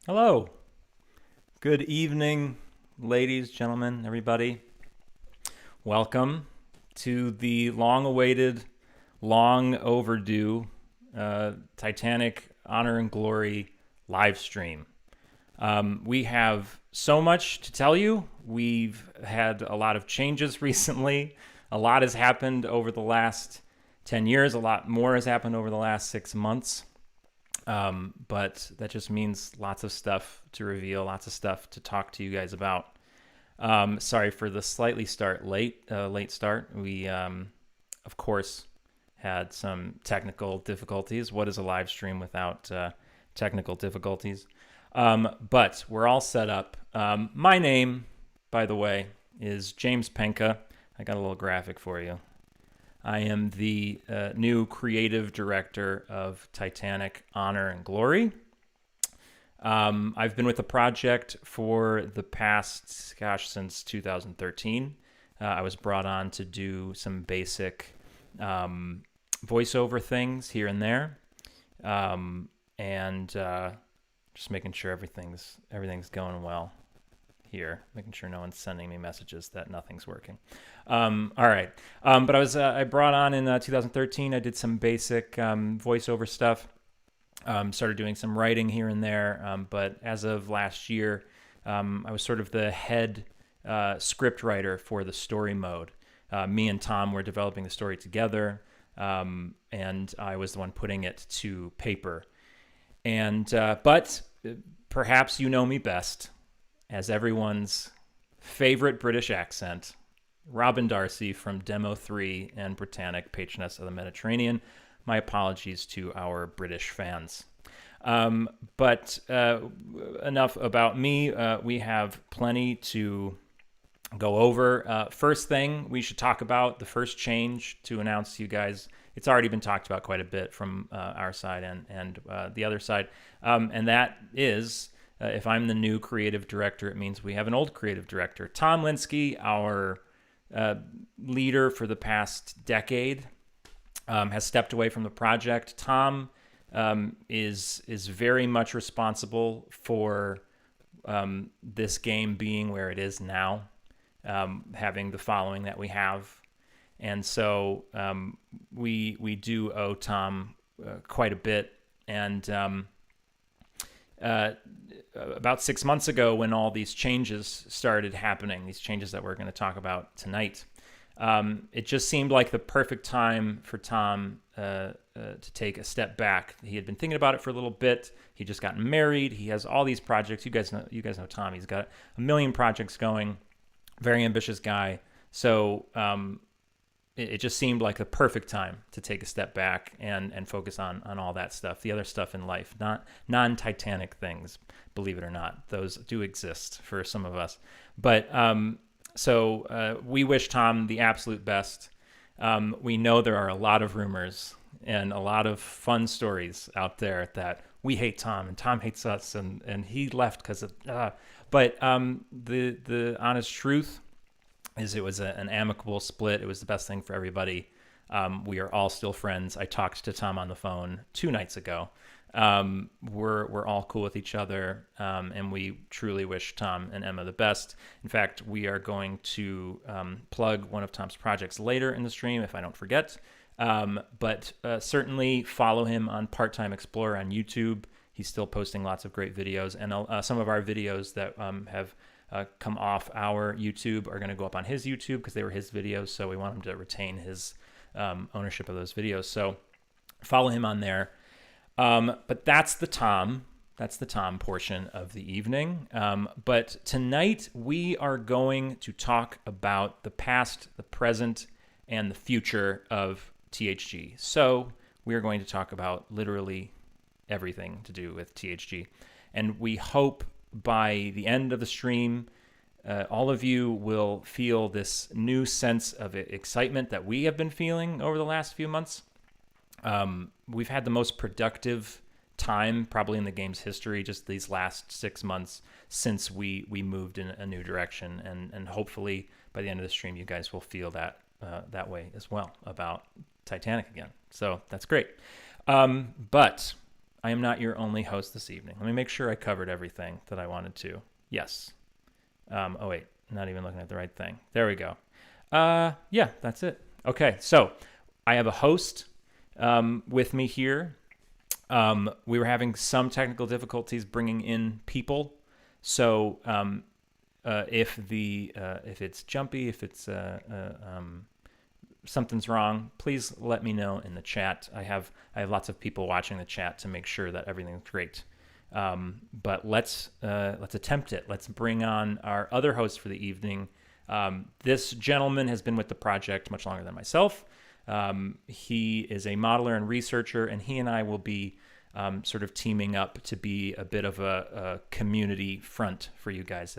Hello. Good evening, ladies, gentlemen, everybody. Welcome to the long-awaited, long overdue Titanic Honor and Glory live stream. We have so much to tell you. We've had a lot of changes recently. A lot has happened over the last 10 years. A lot more has happened over the last 6 months. But that just means lots of stuff to reveal, lots of stuff to talk to you guys about. Sorry for the slightly late start. We, of course, had some technical difficulties. What is a live stream without technical difficulties? But we're all set up. My name, by the way, is James Penka. I got a little graphic for you. I am the new creative director of Titanic Honor and Glory. I've been with the project for the past, since 2013. I was brought on to do some basic voiceover things here and there, and just making sure everything's going well here, making sure no one's sending me messages that nothing's working. All right. But I brought on in 2013. I did some basic voiceover stuff. Started doing some writing here and there. But as of last year, I was sort of the head script writer for the story mode. Me and Tom were developing the story together, and I was the one putting it to paper. And but perhaps you know me best as everyone's favorite British accent, Robin Darcy from Demo 3 and Britannic, Patroness of the Mediterranean. My apologies to our British fans. But enough about me. We have plenty to go over. First thing we should talk about, the first change to announce to you guys. It's already been talked about quite a bit from our side and the other side. And that is, if I'm the new creative director, it means we have an old creative director. Tom Linsky, our leader for the past decade, has stepped away from the project. Tom is very much responsible for this game being where it is now, having the following that we have. And so we do owe Tom quite a bit. And about 6 months ago, when all these changes started happening, these changes that we're going to talk about tonight, it just seemed like the perfect time for Tom to take a step back. He had been thinking about it for a little bit. He just gotten married. He has all these projects. You guys know Tom. He's got a million projects going. Very ambitious guy. So it just seemed like the perfect time to take a step back and focus on all that stuff, the other stuff in life, not non-Titanic things, believe it or not. Those do exist for some of us. But so we wish Tom the absolute best. We know there are a lot of rumors and a lot of fun stories out there that we hate Tom and Tom hates us and he left because of... But the honest truth is it was an amicable split. It was the best thing for everybody. We are all still friends. I talked to Tom on the phone 2 nights ago. We're all cool with each other, and we truly wish Tom and Emma the best. In fact, we are going to plug one of Tom's projects later in the stream, if I don't forget. But certainly follow him on Part-Time Explorer on YouTube. He's still posting lots of great videos, and some of our videos that have come off our YouTube are going to go up on his YouTube because they were his videos, so we want him to retain his ownership of those videos. So follow him on there. But that's the Tom portion of the evening. But tonight we are going to talk about the past, the present, and the future of THG. So we are going to talk about literally everything to do with THG. And we hope by the end of the stream, all of you will feel this new sense of excitement that we have been feeling over the last few months. We've had the most productive time probably in the game's history, just these last 6 months since we moved in a new direction. And hopefully by the end of the stream, you guys will feel that way as well about Titanic again. So that's great. But I am not your only host this evening. Let me make sure I covered everything that I wanted to. Yes. Oh, wait. Not even looking at the right thing. There we go. Yeah, that's it. Okay, so I have a host with me here. We were having some technical difficulties bringing in people. So if it's jumpy, if it's something's wrong, please let me know in the chat. I have lots of people watching the chat to make sure that everything's great. But let's attempt it. Let's bring on our other host for the evening. This gentleman has been with the project much longer than myself. He is a modeler and researcher, and he and I will be sort of teaming up to be a bit of a community front for you guys,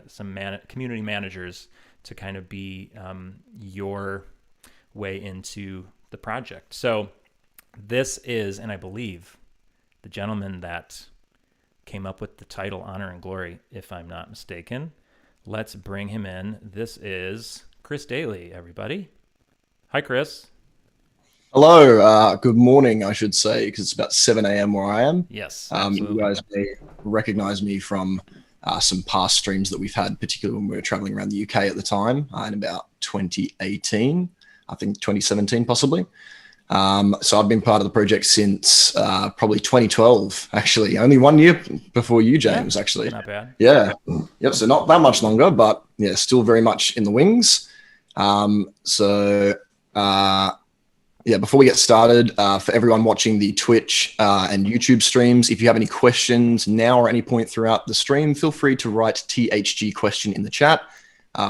some community managers to kind of be your way into the project. So this is, and I believe, the gentleman that came up with the title Honor and Glory, if I'm not mistaken. Let's bring him in. This is Chris Daly, everybody. Hi, Chris. Hello. Good morning, I should say, because it's about 7 a.m. where I am. Yes, you guys may recognize me from some past streams that we've had, particularly when we were traveling around the UK at the time, in about 2018, I think 2017 possibly. So I've been part of the project since probably 2012, actually. Only 1 year before you, James, actually. Not bad. Yeah. Yep. So not that much longer, but yeah, still very much in the wings. Yeah, before we get started, for everyone watching the Twitch and YouTube streams, if you have any questions now or any point throughout the stream, feel free to write THG question in the chat,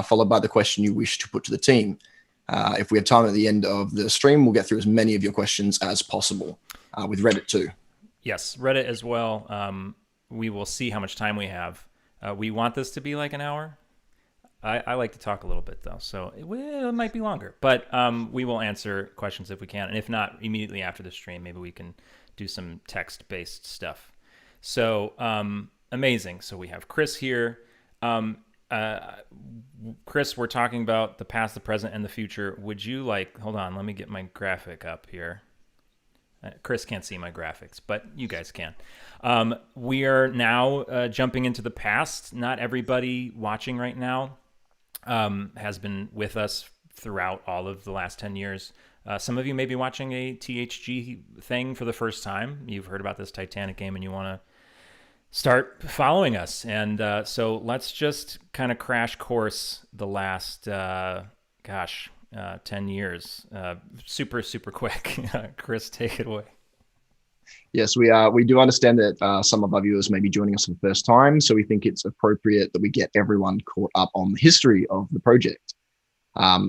followed by the question you wish to put to the team. If we have time at the end of the stream, we'll get through as many of your questions as possible, with Reddit too. Yes, Reddit as well. We will see how much time we have. We want this to be like an hour. I like to talk a little bit, though, so it might be longer. But we will answer questions if we can. And if not, immediately after the stream, maybe we can do some text-based stuff. So amazing. So we have Chris here. Chris, we're talking about the past, the present, and the future. Would you hold on, let me get my graphic up here. Chris can't see my graphics, but you guys can. We are now jumping into the past. Not everybody watching right now has been with us throughout all of the last 10 years. Some of you may be watching a THG thing for the first time. You've heard about this Titanic game and you want to start following us. And so let's just kind of crash course the last, 10 years. Super, super quick. Chris, take it away. Yes, we do understand that some of our viewers may be joining us for the first time, so we think it's appropriate that we get everyone caught up on the history of the project.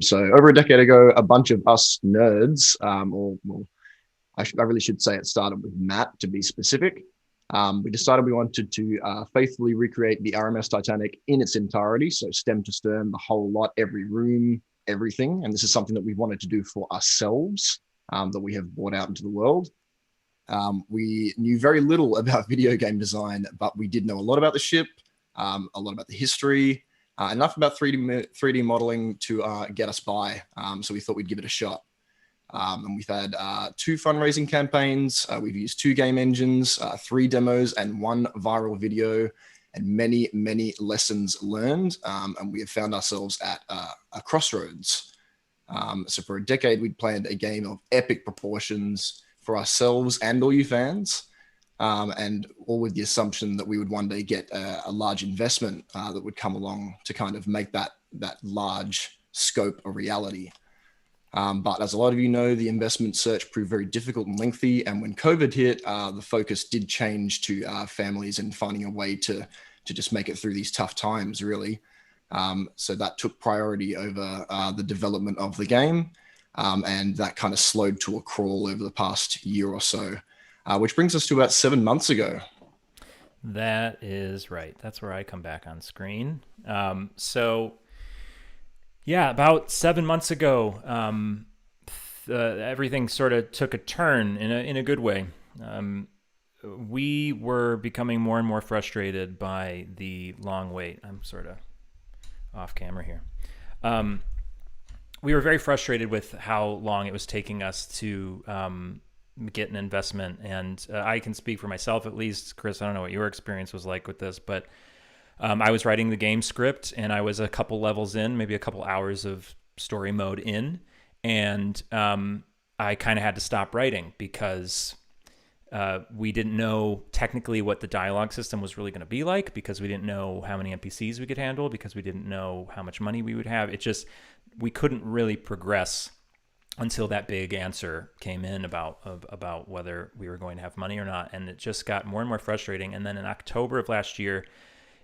So over a decade ago, a bunch of us nerds, I really should say it started with Matt to be specific. We decided we wanted to faithfully recreate the RMS Titanic in its entirety, so stem to stern, the whole lot, every room, everything. And this is something that we wanted to do for ourselves, that we have brought out into the world. We knew very little about video game design, but we did know a lot about the ship, a lot about the history, enough about 3D modeling to get us by. So we thought we'd give it a shot. And we've had 2 fundraising campaigns. We've used 2 game engines, 3 demos, and 1 viral video, and many, many lessons learned. And we have found ourselves at a crossroads. So for a decade, we'd planned a game of epic proportions for ourselves and all you fans, and all with the assumption that we would one day get a large investment that would come along to kind of make that large scope a reality. But as a lot of you know, the investment search proved very difficult and lengthy, and when COVID hit, the focus did change to families and finding a way to just make it through these tough times, really. So that took priority over the development of the game. And that kind of slowed to a crawl over the past year or so, which brings us to about 7 months ago. That is right. That's where I come back on screen. So, yeah, about 7 months ago, everything sort of took a turn in a good way. We were becoming more and more frustrated by the long wait. I'm sort of off camera here. We were very frustrated with how long it was taking us to get an investment. And I can speak for myself, at least. Chris, I don't know what your experience was like with this, but I was writing the game script, and I was a couple levels in, maybe a couple hours of story mode in, and I kind of had to stop writing because we didn't know technically what the dialogue system was really going to be like, because we didn't know how many NPCs we could handle, because we didn't know how much money we would have. It just, we couldn't really progress until that big answer came in about whether we were going to have money or not. And it just got more and more frustrating. And then in October of last year,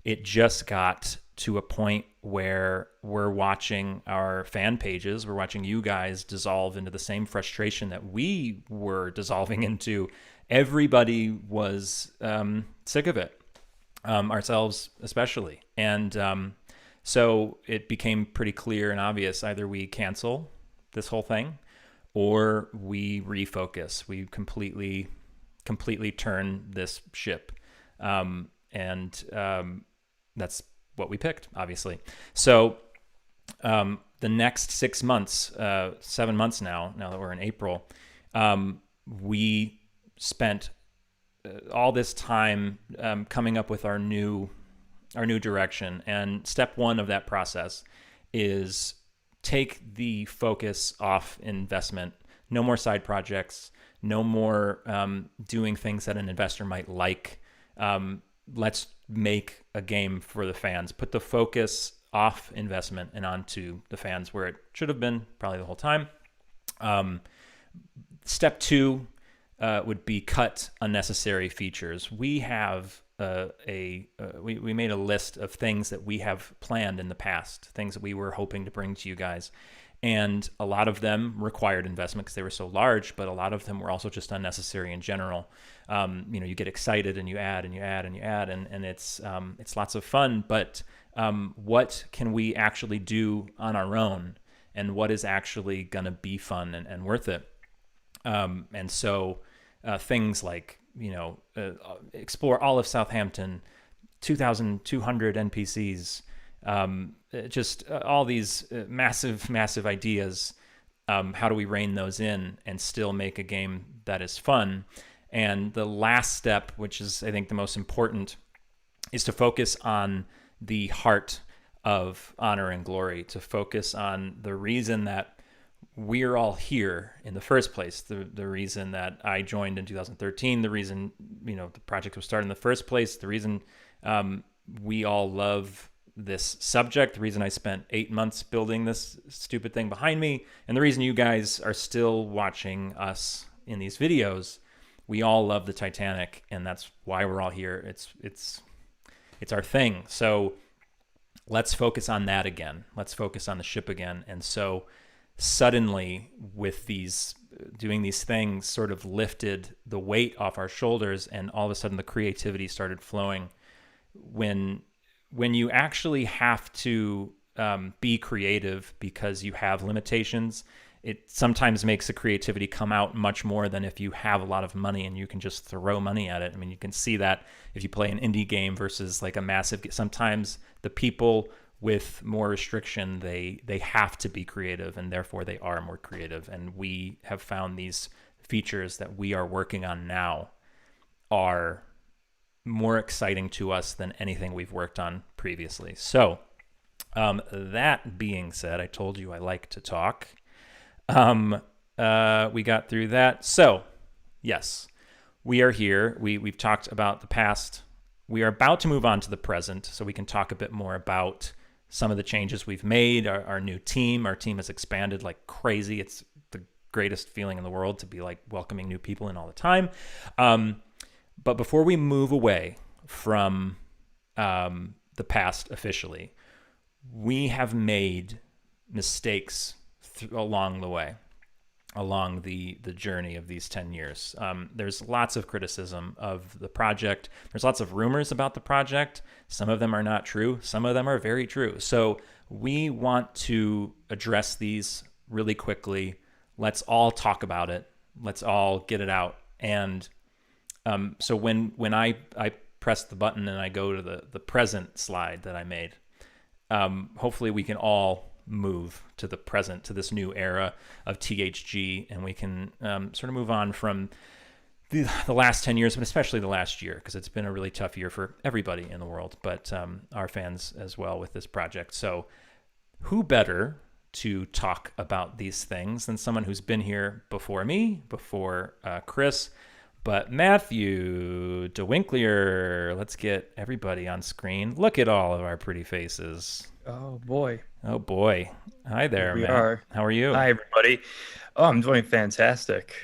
it just got to a point where we're watching our fan pages, we're watching you guys dissolve into the same frustration that we were dissolving into. Everybody was sick of it, ourselves especially. And so it became pretty clear and obvious, either we cancel this whole thing or we refocus. We completely turn this ship. That's what we picked, obviously. So the next 6 months, 7 months now that we're in April, we spent all this time coming up with our new direction. And step one of that process is take the focus off investment. No more side projects. No more doing things that an investor might like. Let's make a game for the fans. Put the focus off investment and onto the fans, where it should have been probably the whole time. Step two would be cut unnecessary features. We have we made a list of things that we have planned in the past, things that we were hoping to bring to you guys. And a lot of them required investment because they were so large, but a lot of them were also just unnecessary in general. You get excited and you add and you add and you add, and it's lots of fun. But what can we actually do on our own, and what is actually going to be fun and worth it? And so things like, explore all of Southampton, 2,200 NPCs, just all these massive ideas. How do we rein those in and still make a game that is fun? And the last step, which is, I think, the most important, is to focus on the heart of Honor and Glory, to focus on the reason that we're all here in the first place, the reason that I joined in 2013, the reason, the project was started in the first place, the reason we all love this subject, the reason I spent 8 months building this stupid thing behind me, and the reason you guys are still watching us in these videos. We all love the Titanic, and that's why we're all here. It's our thing. So let's focus on that again. Let's focus on the ship again. And so suddenly, with doing these things, sort of lifted the weight off our shoulders, and all of a sudden the creativity started flowing. When you actually have to be creative because you have limitations, it sometimes makes the creativity come out much more than if you have a lot of money and you can just throw money at it. I mean, you can see that if you play an indie game versus like a massive. Sometimes the people with more restriction, they have to be creative, and therefore they are more creative. And we have found these features that we are working on now are more exciting to us than anything we've worked on previously. So that being said, I told you I like to talk. We got through that. So yes, we are here. We've talked about the past. We are about to move on to the present, so we can talk a bit more about some of the changes we've made, our new team. Our team has expanded like crazy. It's the greatest feeling in the world to be like welcoming new people in all the time. But before we move away from the past officially, we have made mistakes along the way, along the journey of these 10 years. There's lots of criticism of the project. There's lots of rumors about the project. Some of them are not true. Some of them are very true. So we want to address these really quickly. Let's all talk about it. Let's all get it out. And so when I press the button and I go to the present slide that I made, hopefully we can all move to the present, to this new era of THG, and we can sort of move on from the last 10 years, but especially the last year, because it's been a really tough year for everybody in the world, but our fans as well with this project. So who better to talk about these things than someone who's been here before me, before Chris, but Matthew DeWinkler. Let's get everybody on screen. Look at all of our pretty faces. Oh boy. Oh boy. Hi there, We Matt. are. How are you? Hi, everybody. Oh, I'm doing fantastic.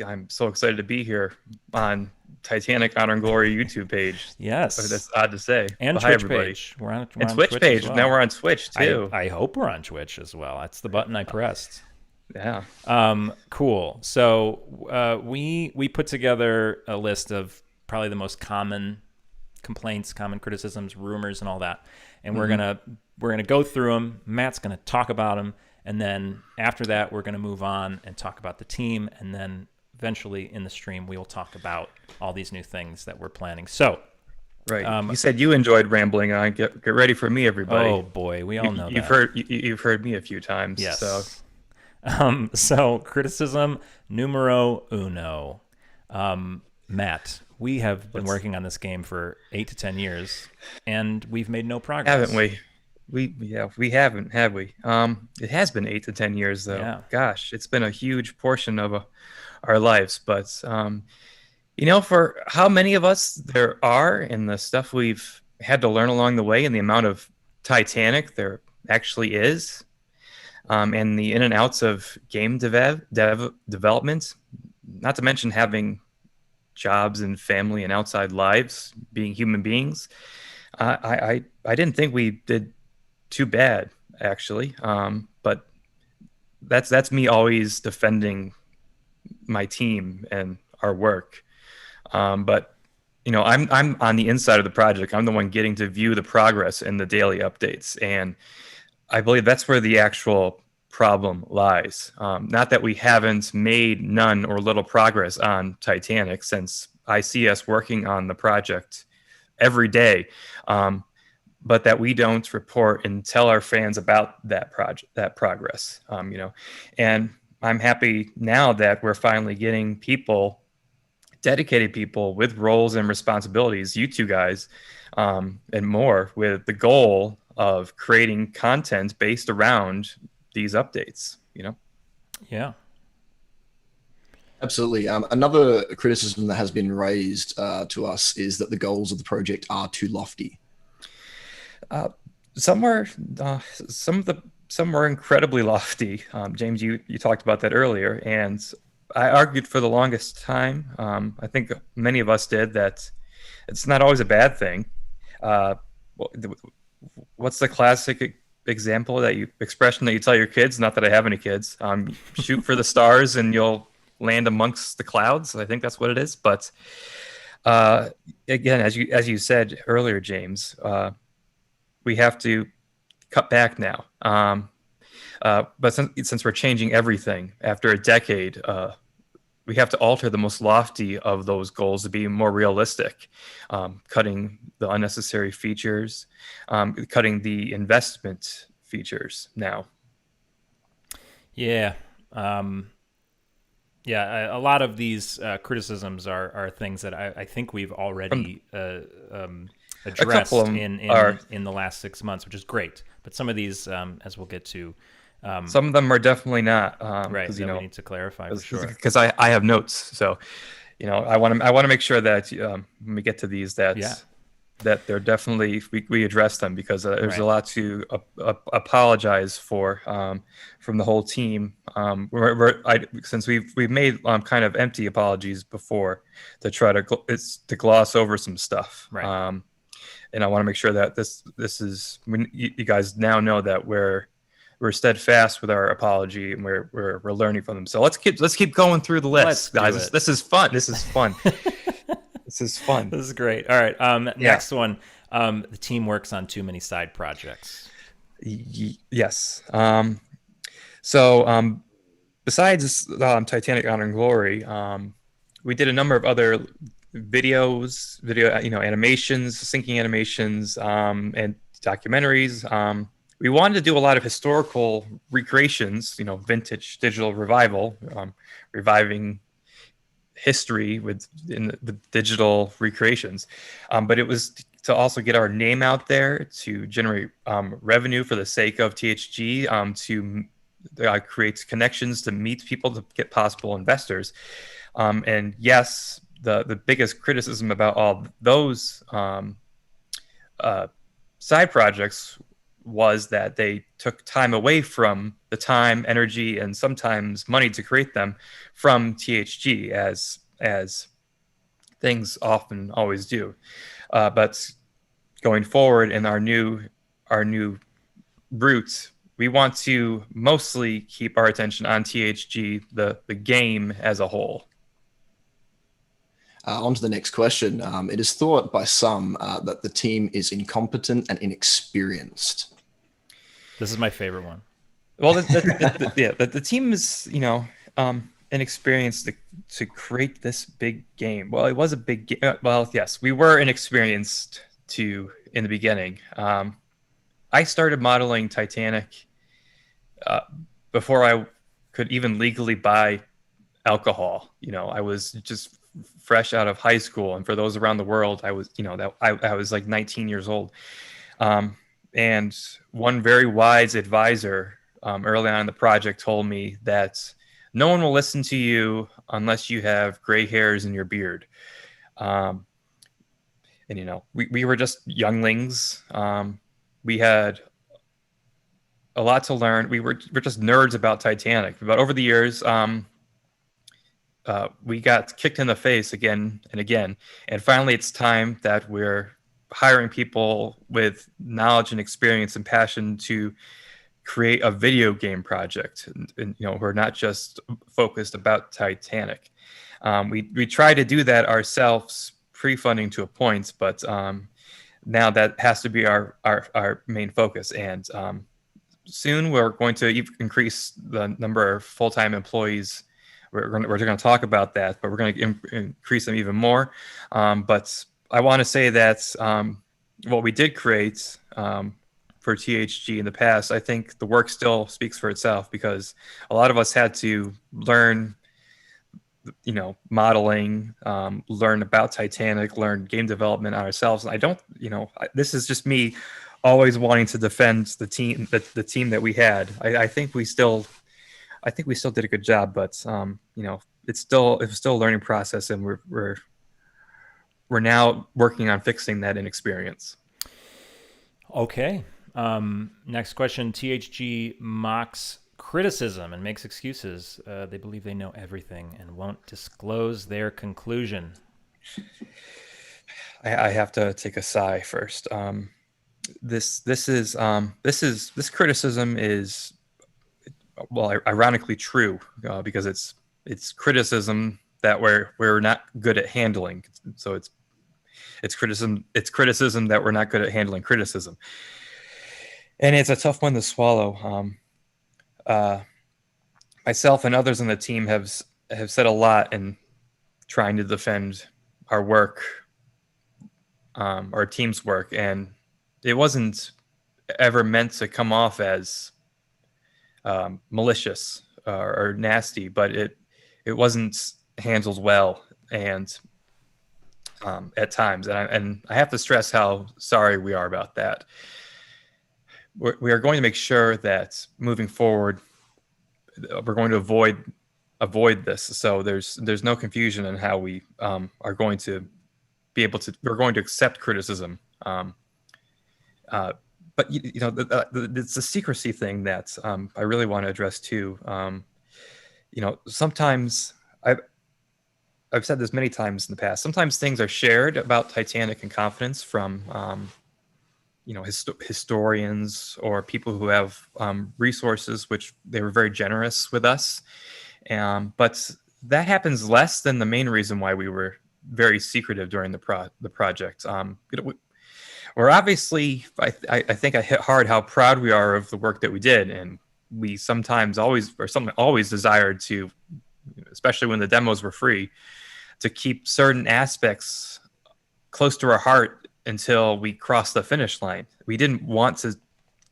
I'm so excited to be here on Titanic Honor and Glory YouTube page. Yes. That's odd to say. And But Twitch hi, everybody. page. We're on And on Twitch page. as well. Now we're on Twitch too. I hope we're on Twitch as well. That's the button I pressed. Yeah. Cool. So we put together a list of probably the most common complaints, common criticisms, rumors, and all that. And we're gonna go through them. Matt's gonna talk about them, and then after that, we're gonna move on and talk about the team, and then eventually in the stream we will talk about all these new things that we're planning. So. Right. You said you enjoyed rambling on. Get ready for me, everybody. Oh boy, we all know You've that. you've heard me a few times. Yes. So So criticism numero uno. Matt, we have been working on this game for 8 to 10 years, and we've made no progress. haven't we? We haven't, have we? It has been 8 to 10 years though. Yeah. Gosh, it's been a huge portion of our lives. But for how many of us there are, and the stuff we've had to learn along the way, and the amount of Titanic there actually is, and the in and outs of game development, not to mention having jobs and family and outside lives, being human beings. I didn't think we did too bad, actually. But that's me always defending my team and our work. But I'm on the inside of the project. I'm the one getting to view the progress and the daily updates, and I believe that's where the actual problem lies. Not that we haven't made none or little progress on Titanic, since I see us working on the project every day, but that we don't report and tell our fans about that progress. And I'm happy now that we're finally getting dedicated people with roles and responsibilities, you two guys, and more, with the goal of creating content based around these updates. Yeah. Absolutely. Another criticism that has been raised to us is that the goals of the project are too lofty. Some were incredibly lofty. James, you talked about that earlier, and I argued for the longest time. I think many of us did, that it's not always a bad thing. What's the classic expression that you tell your kids? Not that I have any kids. Shoot for the stars and you'll land amongst the clouds. I think that's what it is. But again, as you said earlier, James, we have to cut back now. But since we're changing everything after a decade, we have to alter the most lofty of those goals to be more realistic, cutting the unnecessary features, cutting the investment features now. Yeah. A lot of these criticisms are things that I think we've already addressed in the last 6 months, which is great. But some of these, as we'll get to, some of them are definitely not right. We need to clarify for sure, because I have notes. So, I want to make sure that when we get to these, that they're definitely we address them, because there's a lot to apologize for from the whole team. Since we've made kind of empty apologies before to try to gloss over some stuff. Right. And I want to make sure that this is, you guys now know that we're steadfast with our apology, and we're learning from them. So let's keep going through the list, guys. This is fun. This is fun. This is fun. This is great. All right. Next one. The team works on too many side projects. Yes. So besides Titanic Honor and Glory, we did a number of other video animations, syncing animations, and documentaries. we wanted to do a lot of historical recreations, vintage digital revival, reviving history in the digital recreations. But it was to also get our name out there, to generate revenue for the sake of THG, to create connections, to meet people, to get possible investors. And yes, the biggest criticism about all those side projects was that they took time away from the time, energy, and sometimes money to create them from THG, as things often always do. But going forward in our new route, we want to mostly keep our attention on THG, the game as a whole. On to the next question. It is thought by some that the team is incompetent and inexperienced. This is my favorite one. Well, the team is, inexperienced to create this big game. Well, it was a big game. Well, yes, we were inexperienced in the beginning. I started modeling Titanic before I could even legally buy alcohol. I was just fresh out of high school, and for those around the world, I was I was like 19 years old. And one very wise advisor early on in the project told me that no one will listen to you unless you have gray hairs in your beard. And we were just younglings. We had a lot to learn. We're just nerds about Titanic. But over the years, we got kicked in the face again and again. And finally, it's time that we're hiring people with knowledge and experience and passion to create a video game project. And we're not just focused about Titanic. We try to do that ourselves, pre-funding to a point, but now that has to be our main focus. And soon we're going to increase the number of full-time employees. We're going to talk about that, but we're going to increase them even more. But I want to say that what we did create for THG in the past, I think the work still speaks for itself, because a lot of us had to learn, modeling, learn about Titanic, learn game development on ourselves. And I don't, this is just me always wanting to defend the team, the team that we had. I think we still did a good job, but it was still a learning process, and we're now working on fixing that inexperience. Okay. Next question. THG mocks criticism and makes excuses. They believe they know everything and won't disclose their conclusion. I have to take a sigh first. This criticism is, well, ironically true, because it's criticism that we're not good at handling. So it's criticism that we're not good at handling criticism, and it's a tough one to swallow. Myself and others on the team have said a lot in trying to defend our work, our team's work, and it wasn't ever meant to come off as malicious or nasty, but it wasn't handled well, and at times, and I have to stress how sorry we are about that. We are going to make sure that moving forward, we're going to avoid this. So there's no confusion in how we are going to be able to. We're going to accept criticism, but it's a secrecy thing that I really want to address too. Sometimes I've said this many times in the past. Sometimes things are shared about Titanic in confidence from historians or people who have resources, which they were very generous with us. But that happens less than the main reason why we were very secretive during the project. We're obviously, I think I hit hard how proud we are of the work that we did, and we always desired to, especially when the demos were free, to keep certain aspects close to our heart until we crossed the finish line. We didn't want to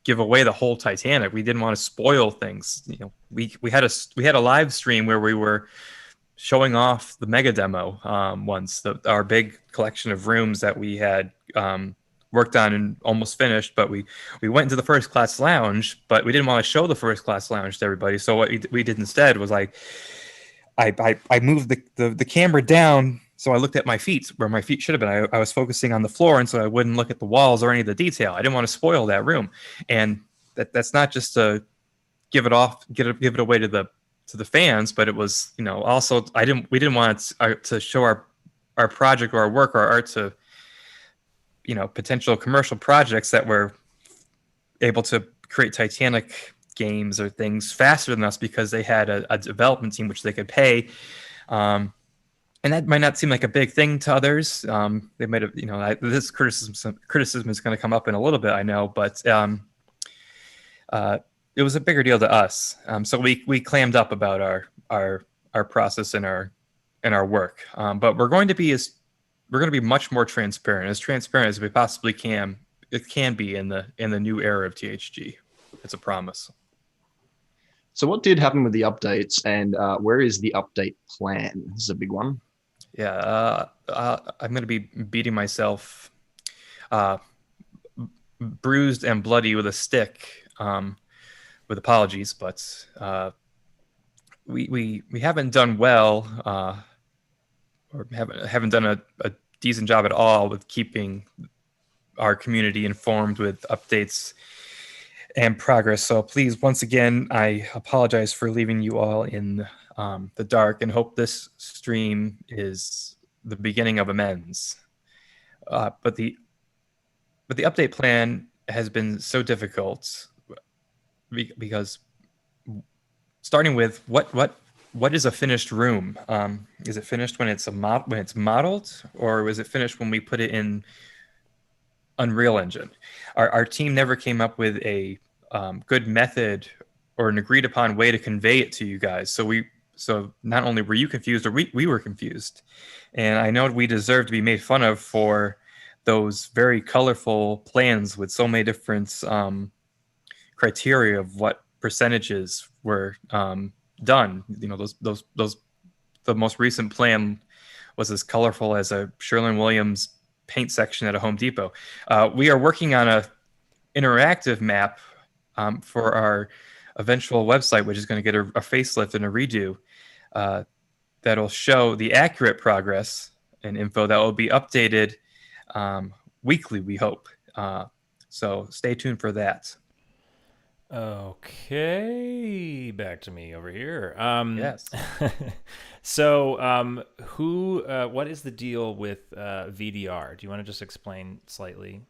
give away the whole Titanic. We didn't want to spoil things. You know, we had a live stream where we were showing off the mega demo once, our big collection of rooms that we had worked on and almost finished. But we went into the first class lounge, but we didn't want to show the first class lounge to everybody. So what we did instead was like, I moved the camera down, so I looked at my feet where my feet should have been. I was focusing on the floor, and so I wouldn't look at the walls or any of the detail. I didn't want to spoil that room, and that's not just to give it away to the fans, but it was, you know, also we didn't want to show our project or our work or our art to, you know, potential commercial projects that were able to create Titanic games or things faster than us because they had a development team which they could pay. And that might not seem like a big thing to others. They might have, you know, this criticism is going to come up in a little bit, I know, but it was a bigger deal to us. So we clammed up about our process and our work. But we're going to be much more transparent as we possibly can. It can be in the new era of THG. It's a promise. So what did happen with the updates, and where is the update plan? This is a big one. Yeah, I'm going to be beating myself bruised and bloody with a stick, with apologies, but we haven't done well, or haven't done a decent job at all with keeping our community informed with updates and progress. So please, once again, I apologize for leaving you all in the dark, and hope this stream is the beginning of amends. But the update plan has been so difficult because starting with what is a finished room? Is it finished when it's modeled, or is it finished when we put it in Unreal Engine? Our team never came up with a good method or an agreed upon way to convey it to you guys. So not only were you confused, or we were confused. And I know we deserve to be made fun of for those very colorful plans with so many different criteria of what percentages were done. You know, those the most recent plan was as colorful as a Sherwin-Williams paint section at a Home Depot. We are working on a interactive map for our eventual website, which is going to get a facelift and a redo, that'll show the accurate progress and info that will be updated weekly, we hope. So stay tuned for that. Okay, back to me over here. Yes. So, what is the deal with VDR? Do you want to just explain slightly?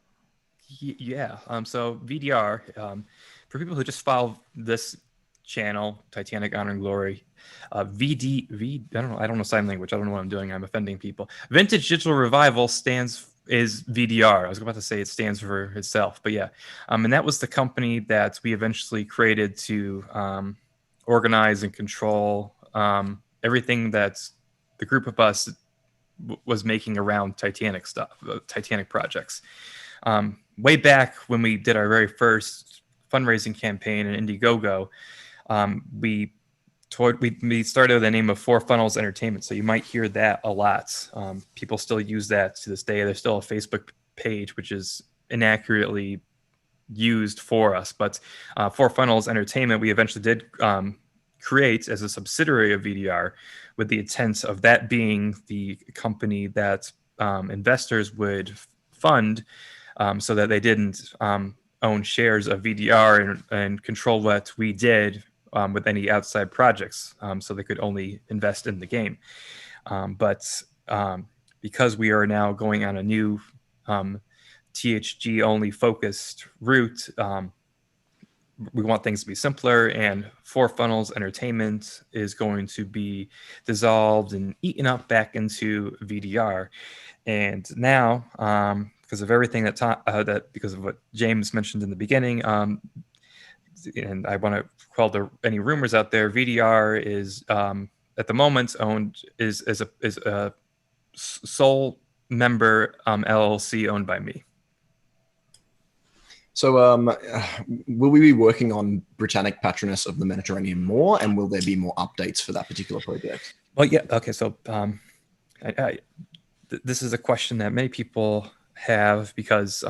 Yeah. So VDR, for people who just follow this channel, Titanic Honor and Glory, I don't know sign language. I don't know what I'm doing. I'm offending people. Vintage Digital Revival is VDR. I was about to say it stands for itself, but yeah. And that was the company that we eventually created to organize and control everything that the group of us was making around Titanic stuff, Titanic projects. Way back when we did our very first fundraising campaign in Indiegogo, we started with the name of Four Funnels Entertainment. So you might hear that a lot. People still use that to this day. There's still a Facebook page, which is inaccurately used for us. But Four Funnels Entertainment, we eventually did create as a subsidiary of VDR, with the intent of that being the company that investors would fund, so that they didn't own shares of VDR and control what we did with any outside projects, so they could only invest in the game. But because we are now going on a new THG only focused route, we want things to be simpler, and Four Funnels Entertainment is going to be dissolved and eaten up back into VDR. And now, because of everything because of what James mentioned in the beginning, and I want to quell any rumors out there, VDR is at the moment is a sole member LLC owned by me. So, will we be working on Britannic Patroness of the Mediterranean more, and will there be more updates for that particular project? Well, yeah. Okay. So, this is a question that many people have because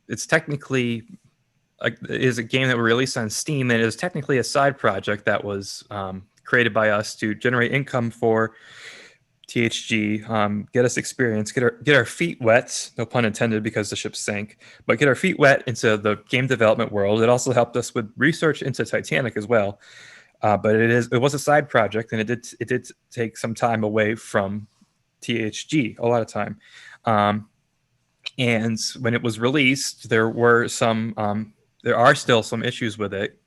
it's technically is a game that we released on Steam, and it is technically a side project that was created by us to generate income for THG, get us experience, get our feet wet, no pun intended because the ship sank, but get our feet wet into the game development world. It also helped us with research into Titanic as well. But it was a side project, and it did take some time away from THG, a lot of time. And when it was released, there are still some issues with it.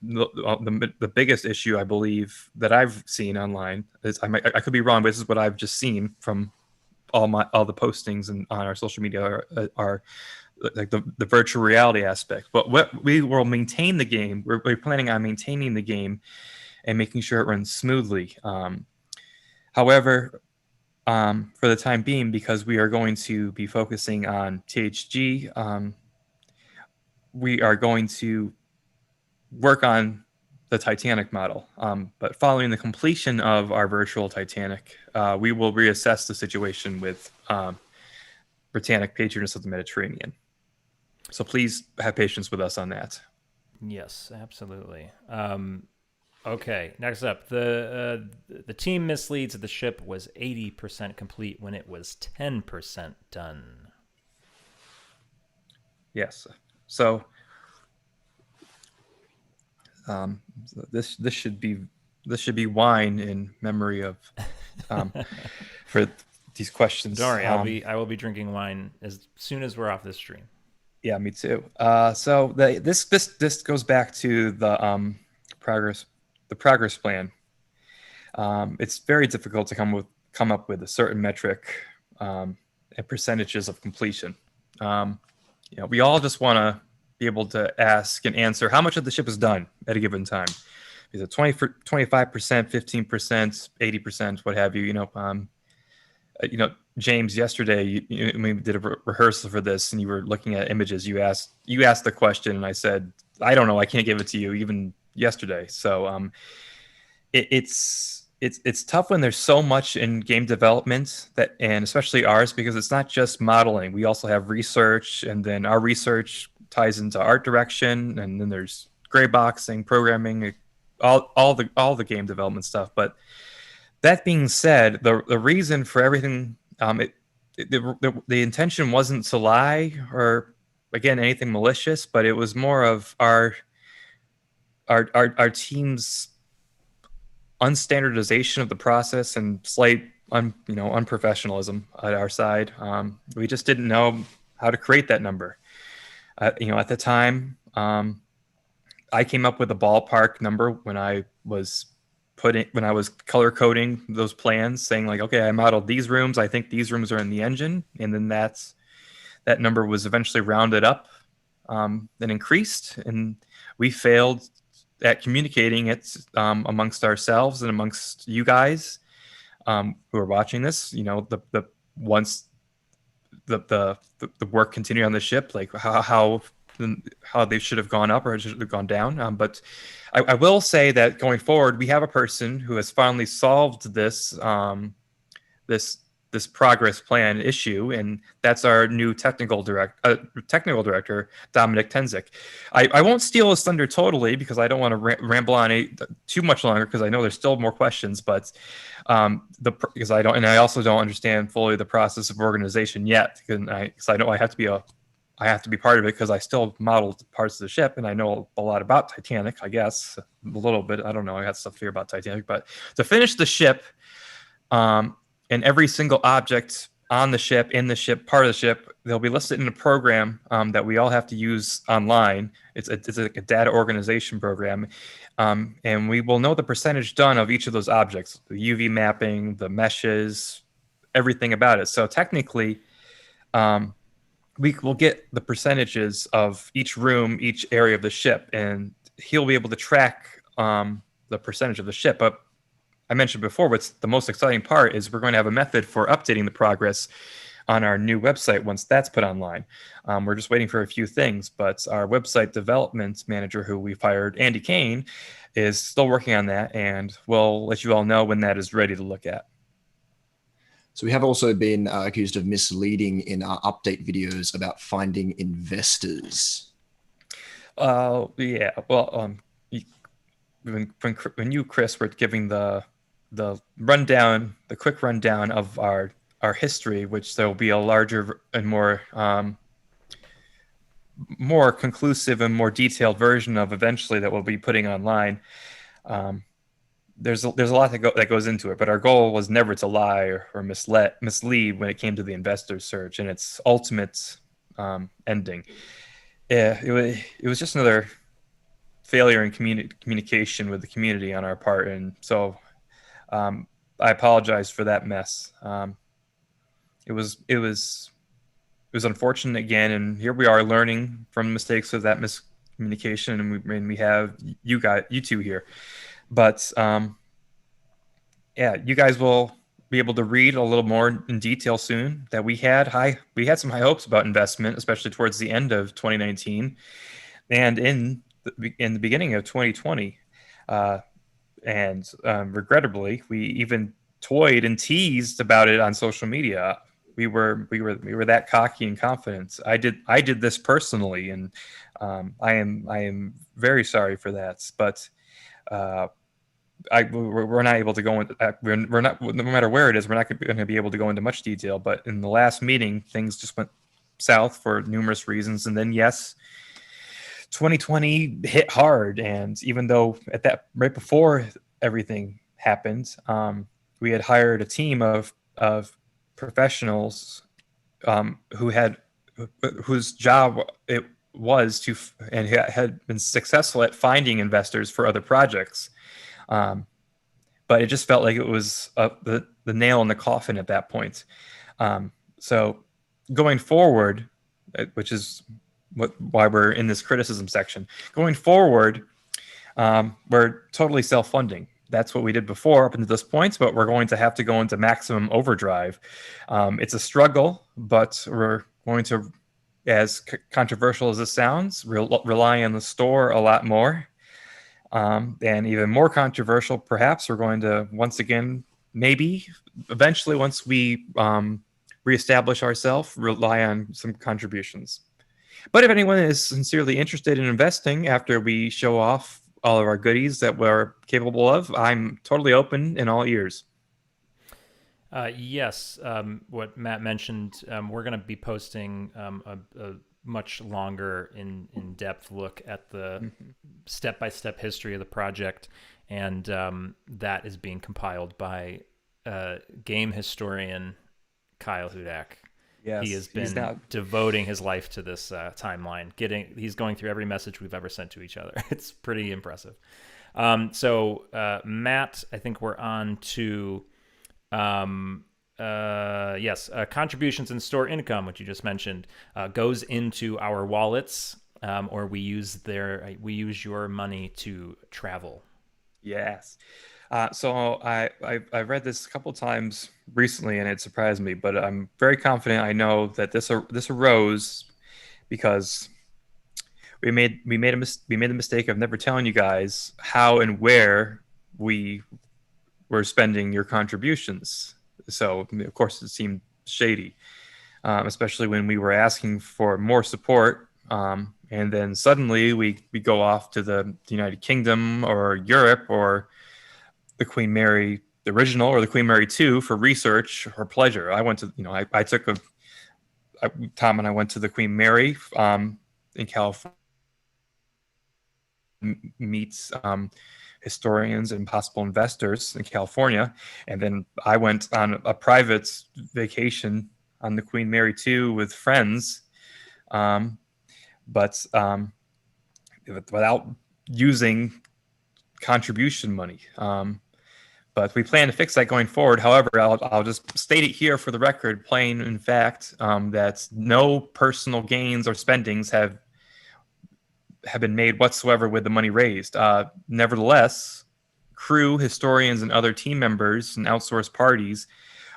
The biggest issue I believe that I've seen online is I could be wrong, but this is what I've just seen from all the postings and on our social media are like the virtual reality aspect. But what we will maintain the game. We're planning on maintaining the game and making sure it runs smoothly. However, for the time being, because we are going to be focusing on THG, we are going to work on the Titanic model. But following the completion of our virtual Titanic, we will reassess the situation with Britannic Patroness of the Mediterranean. So please have patience with us on that. Yes, absolutely. Okay, next up, the team misleads that the ship was 80% complete when it was 10% done. Yes. So this should be wine in memory of for these questions. Don't worry, I will be drinking wine as soon as we're off this stream. Yeah, me too. So this goes back to the progress plan. It's very difficult to come up with a certain metric and percentages of completion. We all just want to be able to ask and answer how much of the ship is done at a given time. Is it 25%, 15%, 80%, what have you? James, yesterday we did a rehearsal for this, and you were looking at images. You asked the question, and I said, I don't know, I can't give it to you even yesterday. So it's tough when there's so much in game development and especially ours, because it's not just modeling. We also have research, and then our research ties into art direction, and then there's gray boxing, programming, all the game development stuff. But that being said, the reason for everything, the intention wasn't to lie or again anything malicious, but it was more of our team's unstandardization of the process and slight unprofessionalism at our side. We just didn't know how to create that number. At the time, I came up with a ballpark number when I was color coding those plans, saying like, okay, I modeled these rooms. I think these rooms are in the engine, and then that number was eventually rounded up, then increased, and we failed at communicating it amongst ourselves and amongst you guys who are watching this. Once the work continued on the ship, like how they should have gone up or should have gone down. But I will say that going forward, we have a person who has finally solved this progress plan issue, and that's our new technical director, Dominik Hecker. I won't steal his thunder totally because I don't want to ramble on too much longer, because I know there's still more questions. But because I also don't understand fully the process of organization yet, because I know I have to be part of it, because I still modeled parts of the ship and I know a lot about Titanic, I guess a little bit. I don't know. I got stuff here about Titanic, but to finish the ship, and every single object on the ship, in the ship, part of the ship, they'll be listed in a program that we all have to use online. It's a data organization program. And we will know the percentage done of each of those objects, the UV mapping, the meshes, everything about it. So technically, we will get the percentages of each room, each area of the ship, and he'll be able to track the percentage of the ship. But I mentioned before, what's the most exciting part is we're going to have a method for updating the progress on our new website once that's put online. We're just waiting for a few things, but our website development manager, who we've hired, Andy Kane, is still working on that, and we'll let you all know when that is ready to look at. So we have also been accused of misleading in our update videos about finding investors. Yeah. Well, when you, Chris, were giving the rundown, the quick rundown of our history, which there will be a larger and more conclusive and more detailed version of eventually that we'll be putting online. There's a lot that goes into it, but our goal was never to lie or mislead when it came to the investor search and its ultimate ending. Yeah, it was just another failure in communication with the community on our part, and so I apologize for that mess. It was unfortunate again, and here we are learning from mistakes of that miscommunication, and we have you two here. But yeah, you guys will be able to read a little more in detail soon that we had some high hopes about investment, especially towards the end of 2019 and in the beginning of 2020. And regrettably, we even toyed and teased about it on social media. We were that cocky and confident. I did this personally, and I am very sorry for that. But we're not able to go into. We're not, no matter where it is, we're not going to be able to go into much detail. But in the last meeting, things just went south for numerous reasons, and then yes, 2020 hit hard. And even though right before everything happened, we had hired a team of professionals whose job it was to and had been successful at finding investors for other projects. But it just felt like it was the nail in the coffin at that point. So going forward, which is why we're in this criticism section, going forward, we're totally self-funding. That's what we did before up until this point, but we're going to have to go into maximum overdrive. It's a struggle, but we're going to, as controversial as this sounds, rely on the store a lot more. And even more controversial, perhaps, we're going to, once again, maybe eventually, once we reestablish ourselves, rely on some contributions. But if anyone is sincerely interested in investing after we show off all of our goodies that we're capable of, I'm totally open and all ears. Yes, what Matt mentioned, we're going to be posting a much longer in-depth look at the step-by-step history of the project, and that is being compiled by game historian Kyle Hudak. Yes, he has been devoting his life to this timeline. He's going through every message we've ever sent to each other. It's pretty impressive. So Matt, I think we're on to contributions and store income, which you just mentioned, goes into our wallets, or we use your money to travel. Yes. So I read this a couple times recently, and it surprised me. But I'm very confident. I know that this arose because we made the mistake of never telling you guys how and where we were spending your contributions. So of course it seemed shady, especially when we were asking for more support. And then suddenly we go off to the United Kingdom or Europe or the Queen Mary original or the Queen Mary 2 for research or pleasure. I went to, Tom and I went to the Queen Mary in California, meets historians and possible investors in California. And then I went on a private vacation on the Queen Mary 2 with friends, but without using contribution money. But we plan to fix that going forward. However, I'll just state it here for the record, plain in fact, that no personal gains or spendings have been made whatsoever with the money raised. Nevertheless, crew, historians, and other team members and outsourced parties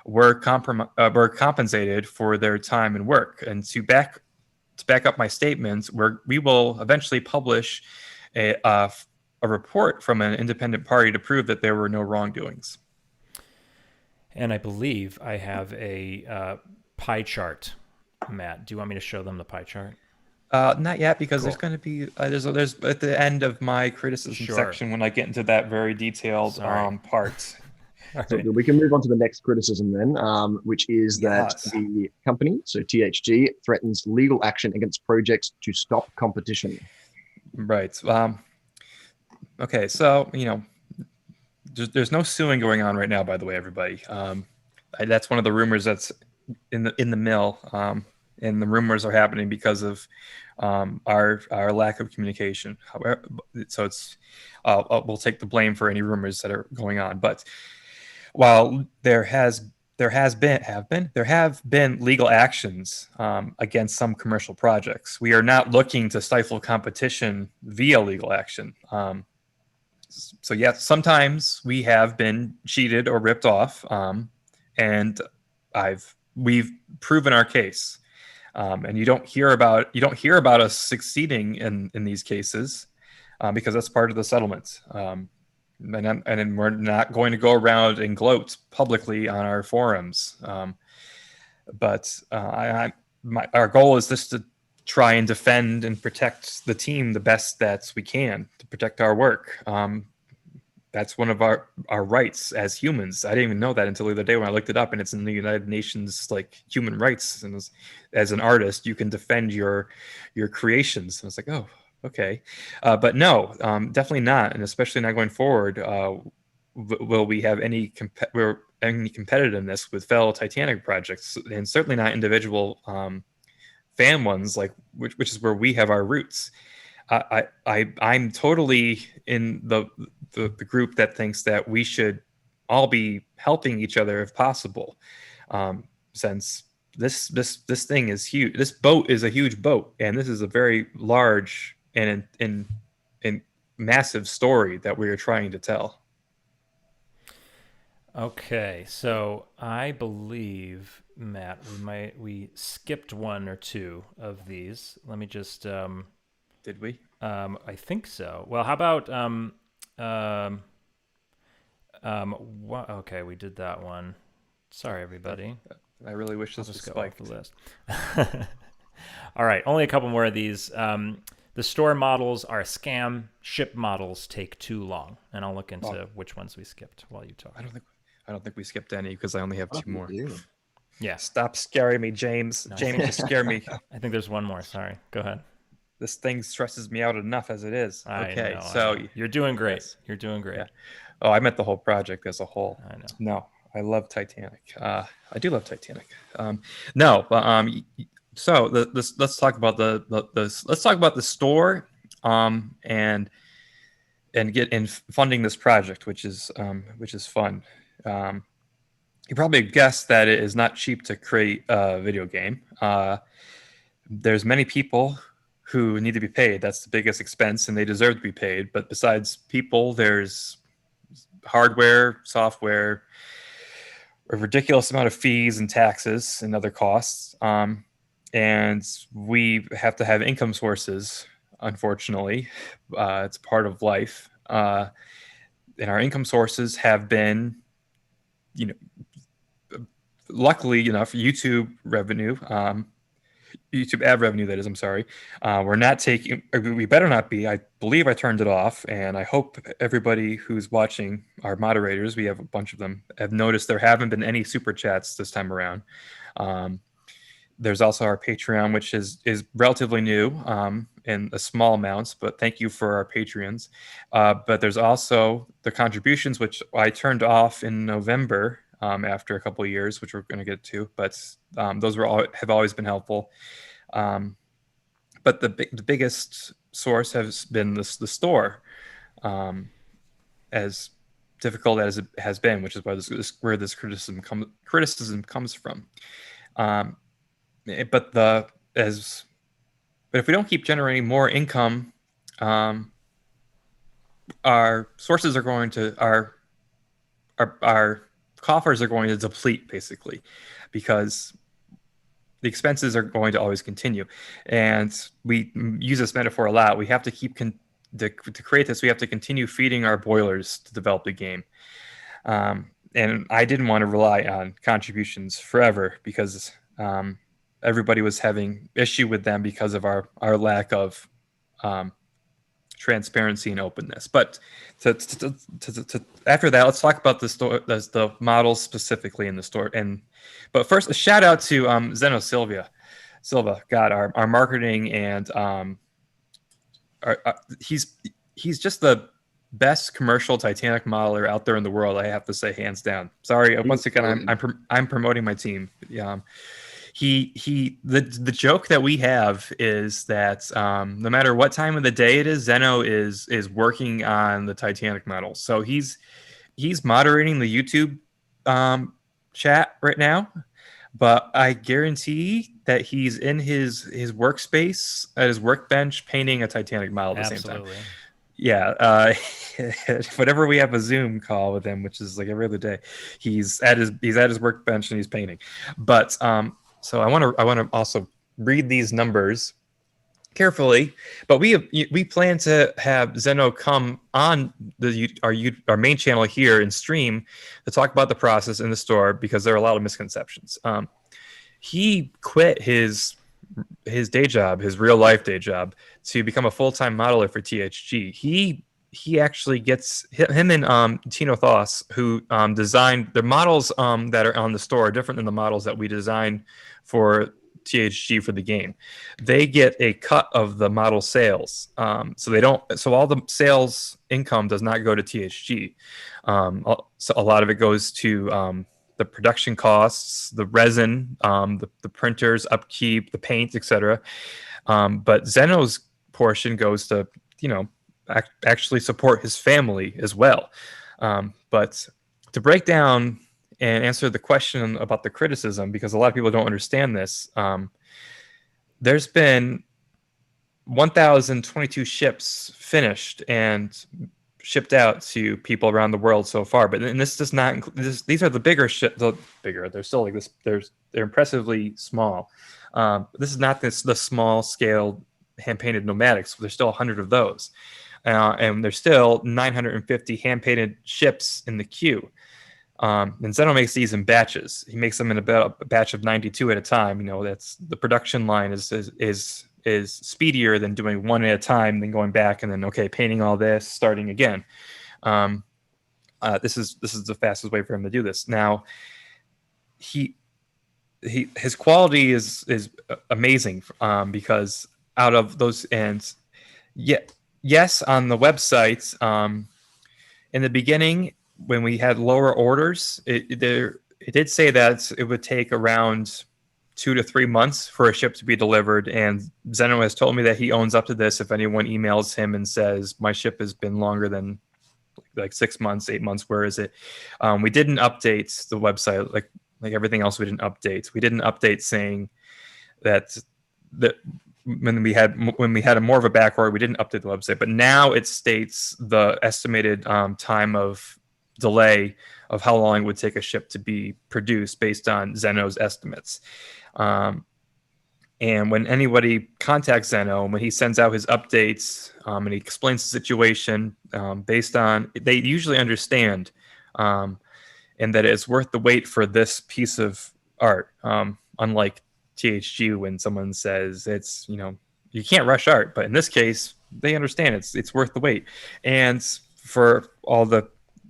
were compensated for their time and work. And to back up my statements, we will eventually publish a report from an independent party to prove that there were no wrongdoings. And I believe I have a pie chart, Matt. Do you want me to show them the pie chart? Not yet, because Cool. there's going to be there's at the end of my criticism section when I get into that very detailed part. So we can move on to the next criticism then, which is that the company, so THG, threatens legal action against projects to stop competition. Right. Okay. So there's no suing going on right now, by the way, everybody. That's one of the rumors that's in the mill. And the rumors are happening because of our lack of communication. However, so it's we'll take the blame for any rumors that are going on. But while there have been legal actions against some commercial projects, we are not looking to stifle competition via legal action. So yes, sometimes we have been cheated or ripped off, and we've proven our case. And you don't hear about us succeeding in these cases because that's part of the settlement. And we're not going to go around and gloat publicly on our forums. But our goal is just to try and defend and protect the team the best that we can, to protect our work. That's one of our rights as humans. I didn't even know that until the other day when I looked it up, and it's in the United Nations human rights. And as an artist, you can defend your creations. And I was like, oh, okay. But no, definitely not, and especially not going forward. Will we have any competitiveness with fellow Titanic projects, and certainly not individual fan ones, which is where we have our roots. I'm totally in the group that thinks that we should all be helping each other if possible, since this thing is huge. This boat is a huge boat, and this is a very large and massive story that we are trying to tell. Okay, so I believe, Matt, we skipped one or two of these. Let me just. Did we? I think so. Well, how about okay, we did that one. Sorry, everybody. I really wish this was spiked. The list. All right, only a couple more of these. The store models are a scam. Ship models take too long, and I'll look into which ones we skipped while you talk. I don't think we skipped any because I only have two more. Yeah. Stop scaring me, James. No. James, just scare me. I think there's one more. Sorry. Go ahead. This thing stresses me out enough as it is. Okay, I know. You're doing great. Yes. You're doing great. Yeah. Oh, I meant the whole project as a whole. I know. No, I love Titanic. I do love Titanic. So let's talk about the store, and get in funding this project, which is fun. You probably guessed that it is not cheap to create a video game. There's many people who need to be paid. That's the biggest expense, and they deserve to be paid. But besides people, there's hardware, software, a ridiculous amount of fees and taxes and other costs. And we have to have income sources, unfortunately. It's part of life. And our income sources have been, luckily enough, YouTube revenue, YouTube ad revenue, that is, I'm sorry. We're not taking, we better not be. I believe I turned it off, and I hope everybody who's watching, our moderators, we have a bunch of them, have noticed there haven't been any super chats this time around. There's also our Patreon, which is relatively new in a small amounts, but thank you for our Patreons. But there's also the contributions, which I turned off in November after a couple of years, which we're going to get to. But those have always been helpful. But the biggest source has been the store, as difficult as it has been, which is where this criticism comes from. But if we don't keep generating more income, our sources are going to our coffers are going to deplete basically, because the expenses are going to always continue. And we use this metaphor a lot. We have to keep to create this. We have to continue feeding our boilers to develop the game. And I didn't want to rely on contributions forever, because everybody was having issue with them because of our lack of transparency and openness. But after that, let's talk about the models specifically in the store. But first, a shout out to Zeno Silva. God, our marketing and he's just the best commercial Titanic modeler out there in the world. I have to say, hands down. Sorry, once again, I'm promoting my team. The joke that we have is that no matter what time of the day it is, Zeno is working on the Titanic model. So he's moderating the YouTube chat right now, but I guarantee that he's in his workspace at his workbench painting a Titanic model at the same time. Yeah, whenever we have a Zoom call with him, which is like every other day, he's at his workbench and he's painting. But so I want to also read these numbers carefully. But we plan to have Zeno come on our main channel here and stream to talk about the process in the store, because there are a lot of misconceptions. He quit his day job, his real life day job, to become a full-time modeler for THG. He actually gets him and Tino Thoss, who designed the models that are on the store, are different than the models that we design for THG for the game. They get a cut of the model sales, so all the sales income does not go to THG. So a lot of it goes to the production costs, the resin, the printers, upkeep, the paint, etc. But Zeno's portion goes to, actually support his family as well. But to break down and answer the question about the criticism, because a lot of people don't understand this, there's been 1,022 ships finished and shipped out to people around the world so far. But this does not include these are the bigger ships. They're still like this. They're impressively small. This is not the small scale hand painted nomadics. There's still 100 of those, and there's still 950 hand painted ships in the queue. And Zeno makes these in batches. He makes them in a batch of 92 at a time. That's the production line is speedier than doing one at a time, then going back and then painting all this, starting again. This is the fastest way for him to do this. Now, his quality is amazing, because out of those, and yes, on the website, in the beginning when we had lower orders, it did say that it would take around 2 to 3 months for a ship to be delivered. And Zeno has told me that he owns up to this. If anyone emails him and says, my ship has been longer than like 6 months, 8 months, where is it? We didn't update the website like everything else. We didn't update saying that when we had a more of a back order, we didn't update the website. But now it states the estimated time of delay of how long it would take a ship to be produced based on Zeno's estimates. And when anybody contacts Zeno, when he sends out his updates and he explains the situation, based on, they usually understand, and that it's worth the wait for this piece of art. Unlike THG, when someone says it's, you can't rush art, but in this case, they understand it's worth the wait. And for all the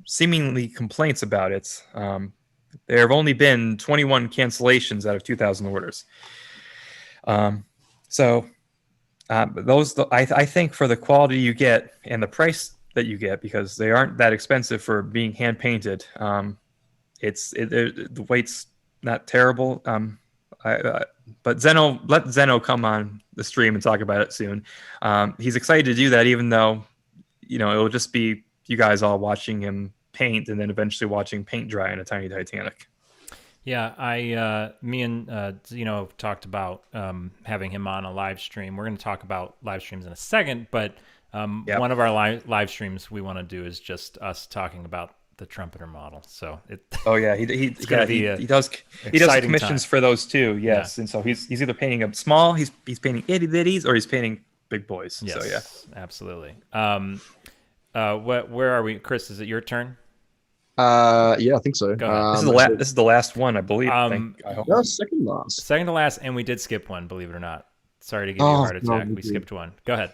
seemingly complaints about it, there have only been 21 cancellations out of 2,000 orders. I think for the quality you get and the price that you get, because they aren't that expensive for being hand painted, the weight's not terrible. But let Zeno come on the stream and talk about it soon. He's excited to do that, even though it'll just be you guys all watching him paint and then eventually watching paint dry in a tiny Titanic. Yeah, me and Zeno talked about having him on a live stream. We're going to talk about live streams in a second, but one of our live streams we want to do is just us talking about the trumpeter model. So Oh yeah, he does exciting commissions time. for those too. Yes, and so he's either painting up small, he's painting itty bitties, or he's painting big boys. So yeah. Yes, absolutely. Where are we, Chris? Is it your turn? Yeah, I think so. Go ahead. This is the last one, I believe. I hope. No, second last. Second to last, and we did skip one, believe it or not. Sorry to give you a Oh, heart no, attack. We skipped one. Go ahead.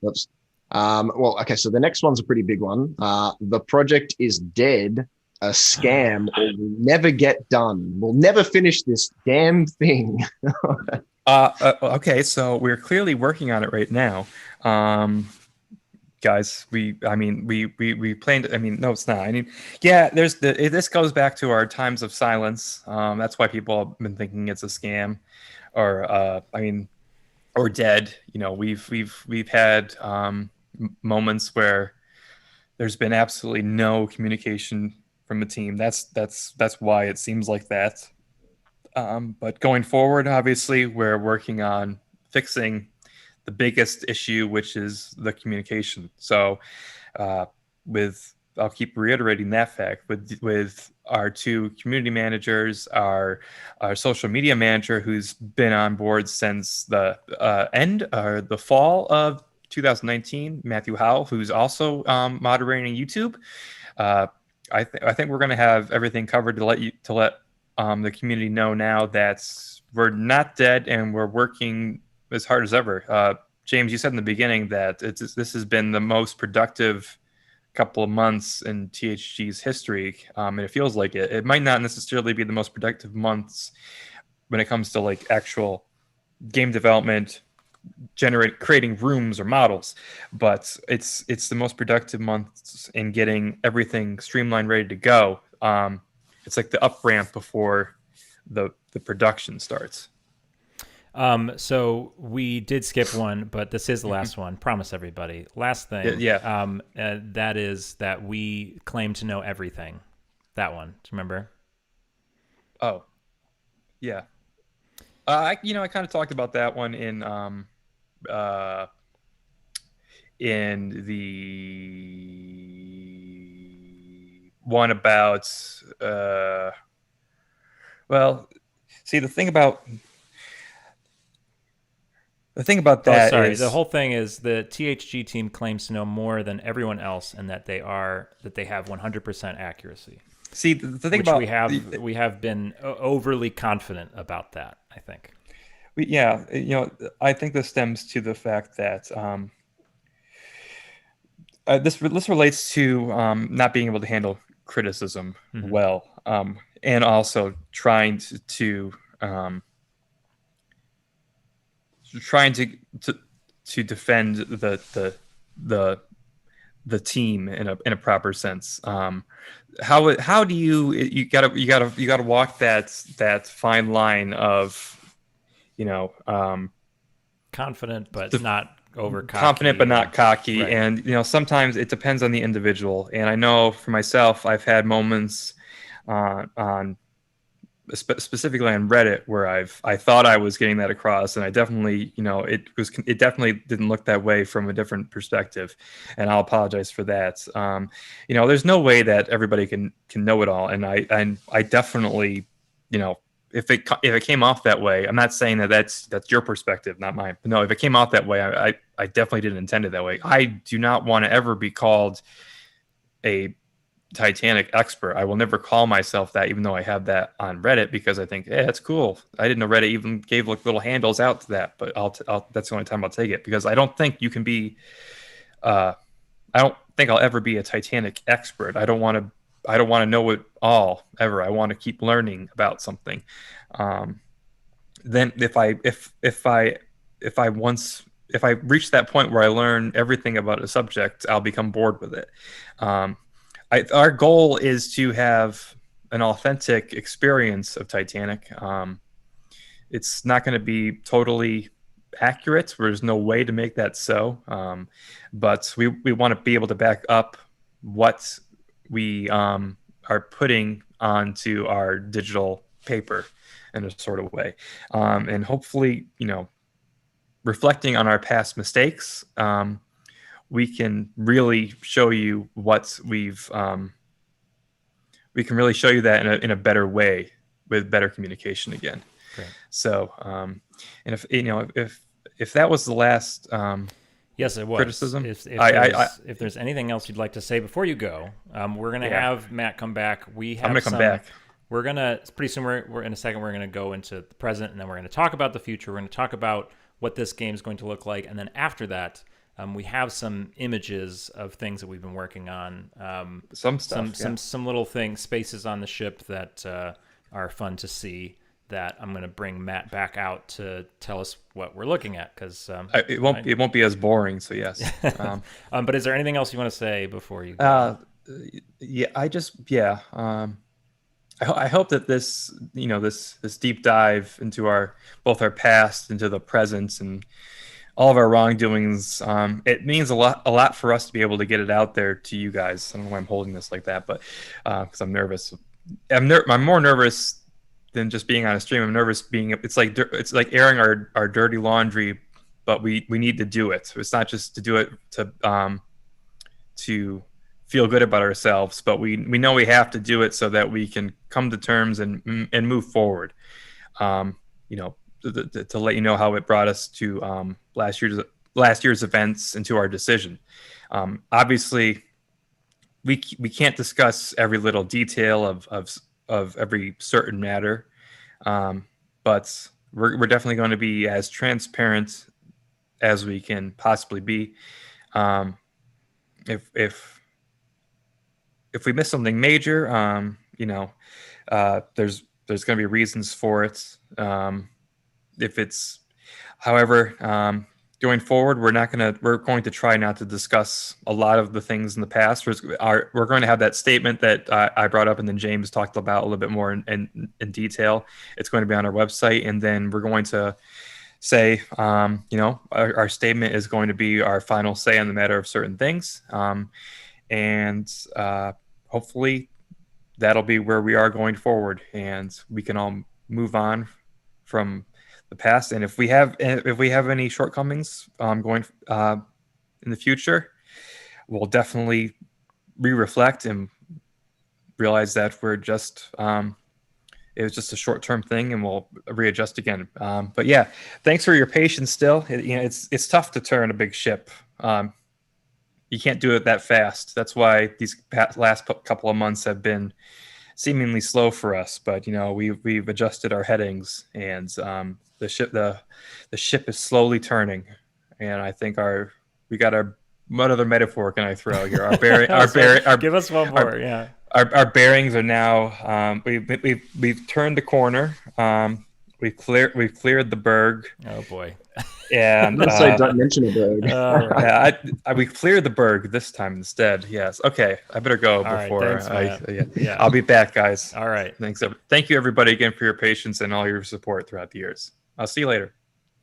Oops. Well, okay, so the next one's a pretty big one. The project is dead, a scam, or will never get done. We'll never finish this damn thing. Okay, so we're clearly working on it right now. Guys, we planned. I mean, no, it's not. I mean, yeah, this goes back to our times of silence. That's why people have been thinking it's a scam, or or dead. You know, we've had moments where there's been absolutely no communication from the team. That's why it seems like that. But going forward, obviously, we're working on fixing the biggest issue, which is the communication. So, I'll keep reiterating that fact with our two community managers, our social media manager, who's been on board since the end or the fall of 2019, Matthew Howell, who's also moderating YouTube. I think we're going to have everything covered to let the community know now that we're not dead and we're working as hard as ever. James, you said in the beginning that this has been the most productive couple of months in THG's history, and it feels like it. It might not necessarily be the most productive months when it comes to like actual game development, creating rooms or models, but it's the most productive months in getting everything streamlined, ready to go. It's like the up ramp before the production starts. So we did skip one, but this is the last one. Promise everybody. Last thing. Yeah. That is that we claim to know everything. That one. Do you remember? Oh, yeah. I kind of talked about that one in the one about well, see the thing about that sorry. is The whole thing is the THG team claims to know more than everyone else, and that they have 100% accuracy. See the thing which about we have been overly confident about that, I think. I think this stems to the fact that this relates to not being able to handle criticism well, and also trying to defend the team in a proper sense. How do you gotta walk that fine line of confident but not over cocky, confident but not cocky, right. And sometimes it depends on the individual. And I know for myself, I've had moments on specifically on Reddit where I thought I was getting that across, and I definitely it definitely didn't look that way from a different perspective, and I'll apologize for that. There's no way that everybody can know it all, and I definitely if it came off that way, I'm not saying that's your perspective, not mine. But no, if it came off that way, I definitely didn't intend it that way. I do not want to ever be called a Titanic expert. I will never call myself that, even though I have that on Reddit, because I think, hey, that's cool. I didn't know Reddit even gave like little handles out to that, but that's the only time I'll take it, because I don't think you can be. I don't think I'll ever be a Titanic expert. I don't want to know it all ever. I want to keep learning about something. Then if I reach that point where I learn everything about a subject, I'll become bored with it. Our goal is to have an authentic experience of Titanic. It's not going to be totally accurate. There's no way to make that so. But we want to be able to back up what we are putting onto our digital paper in a sort of way. And hopefully, reflecting on our past mistakes, we can really show you what we've we can really show you that in a better way with better communication again. Great. So, and if that was the last yes, it was criticism, if there's anything else you'd like to say before you go, we're gonna have Matt come back. I'm gonna come back. We're gonna pretty soon. We're in a second. We're gonna go into the present, and then we're gonna talk about the future. We're gonna talk about what this game is going to look like, and then after that, we have some images of things that we've been working on. Some little things, spaces on the ship that are fun to see. That I'm going to bring Matt back out to tell us what we're looking at, because it won't be as boring. So yes. But is there anything else you want to say before you go? I hope that this this deep dive into both our past, into the present, and all of our wrongdoings, it means a lot for us to be able to get it out there to you guys. I don't know why I'm holding this like that, but because I'm nervous. I'm more nervous than just being on a stream. I'm nervous it's like airing our dirty laundry, but we need to do it. So it's not just to do it to feel good about ourselves, but we know we have to do it so that we can come to terms and move forward. To let you know how it brought us to last year's events and to our decision. Obviously, we can't discuss every little detail of every certain matter, but we're definitely going to be as transparent as we can possibly be. If we miss something major, there's going to be reasons for it. However, going forward, we're going to try not to discuss a lot of the things in the past. We're going to have that statement that I brought up and then James talked about a little bit more in detail. It's going to be on our website, and then we're going to say, our statement is going to be our final say on the matter of certain things, and hopefully that'll be where we are going forward, and we can all move on from the past. And if we have any shortcomings going in the future, we'll definitely reflect and realize that it was just a short-term thing, and we'll readjust again. But yeah, thanks for your patience. Still, it's tough to turn a big ship. You can't do it that fast. That's why these last couple of months have been seemingly slow for us. But we've adjusted our headings, and the ship is slowly turning, and I think we got what other metaphor can I throw here? Give us one more. Our bearings are now. We've turned the corner. We've cleared the berg. Oh boy! And don't mention a berg. We cleared the berg this time instead. Yes. Okay. I better go before. I'll be back, guys. All right. Thanks. Thank you, everybody, again for your patience and all your support throughout the years. I'll see you later.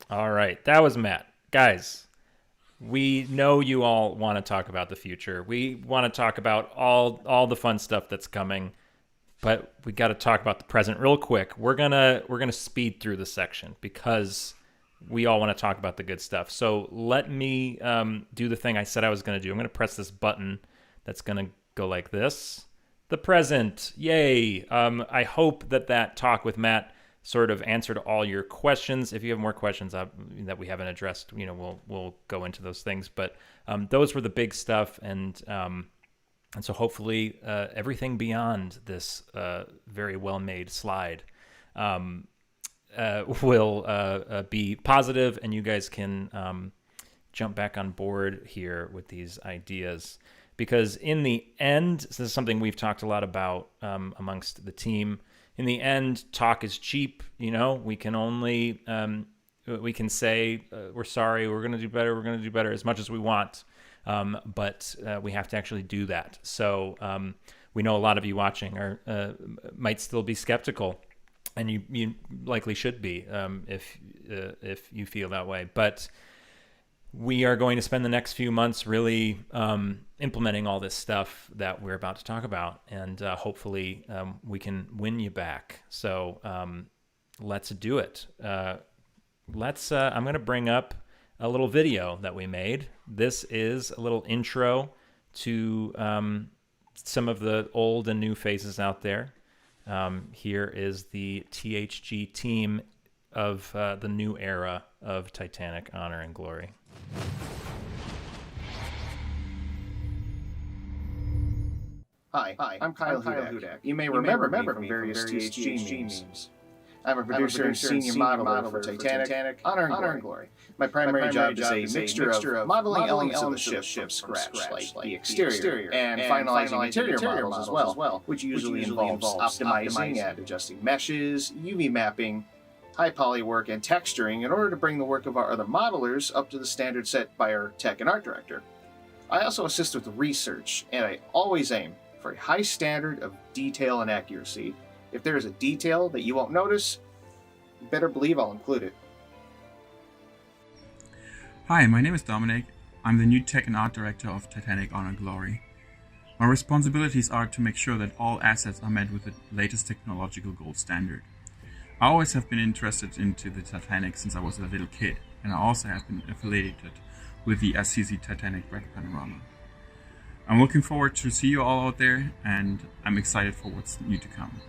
All right. That was Matt. Guys, we know you all want to talk about the future. We want to talk about all the fun stuff that's coming, but we got to talk about the present real quick. We're gonna speed through the section because we all want to talk about the good stuff. So let me do the thing I said I was going to do. I'm going to press this button that's going to go like this. The present. Yay. I hope that talk with Matt sort of answered all your questions. If you have more questions that we haven't addressed, we'll go into those things. But those were the big stuff, and so hopefully everything beyond this very well-made slide will be positive, and you guys can jump back on board here with these ideas. Because in the end, this is something we've talked a lot about amongst the team. In the end, talk is cheap. We can only we can say we're sorry, we're going to do better as much as we want, but we have to actually do that. So we know a lot of you watching might still be skeptical, and you likely should be if you feel that way. But we are going to spend the next few months really implementing all this stuff that we're about to talk about, and hopefully we can win you back. So let's do it. I'm going to bring up a little video that we made. This is a little intro to some of the old and new faces out there. Here is the THG team of the new era of Titanic Honor and Glory. Hi, I'm Kyle Hudak. You may remember me from various THG memes. I'm a producer and senior modeler for Titanic, Honor and Glory. My primary job is a mixture of modeling elements of the ship from scratch, like the exterior, and finalizing interior models as well, which usually involves optimizing and adjusting meshes, UV mapping, high poly work, and texturing in order to bring the work of our other modelers up to the standard set by our tech and art director. I also assist with research, and I always aim for a high standard of detail and accuracy. If there is a detail that you won't notice, you better believe I'll include it. Hi, my name is Dominik. I'm the new Tech and Art Director of Titanic Honor and Glory. My responsibilities are to make sure that all assets are met with the latest technological gold standard. I always have been interested into the Titanic since I was a little kid, and I also have been affiliated with the SCZ Titanic Record Panorama. I'm looking forward to see you all out there, and I'm excited for what's new to come.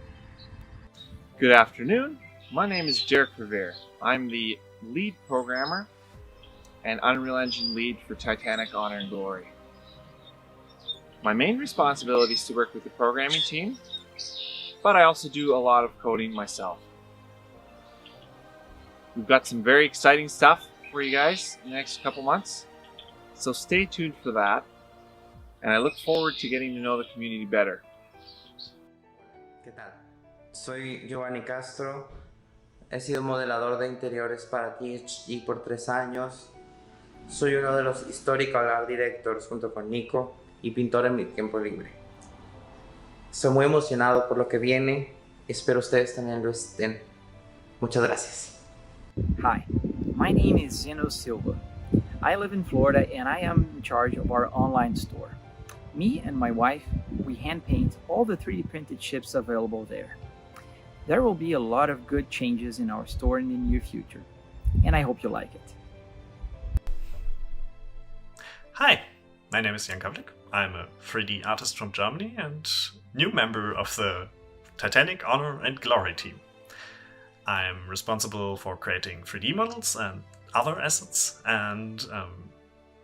Good afternoon. My name is Derek Revere. I'm the lead programmer and Unreal Engine lead for Titanic Honor and Glory. My main responsibility is to work with the programming team, but I also do a lot of coding myself. We've got some very exciting stuff for you guys in the next couple months, so stay tuned for that, and I look forward to getting to know the community better. ¿Qué tal? Soy Giovanni Castro. He sido modelador de interiores para THG por 3 años. Soy uno de los Historical Art Directors junto con Nico y pintor en mi tiempo libre. Soy muy emocionado por lo que viene. Espero ustedes también lo estén. Muchas gracias. Hi, my name is Zeno Silva. I live in Florida and I am in charge of our online store. Me and my wife, we hand paint all the 3D printed ships available there. There will be a lot of good changes in our store in the near future, and I hope you like it. Hi, my name is Jan Kavlik. I'm a 3D artist from Germany and new member of the Titanic Honor and Glory team. I'm responsible for creating 3D models and other assets, and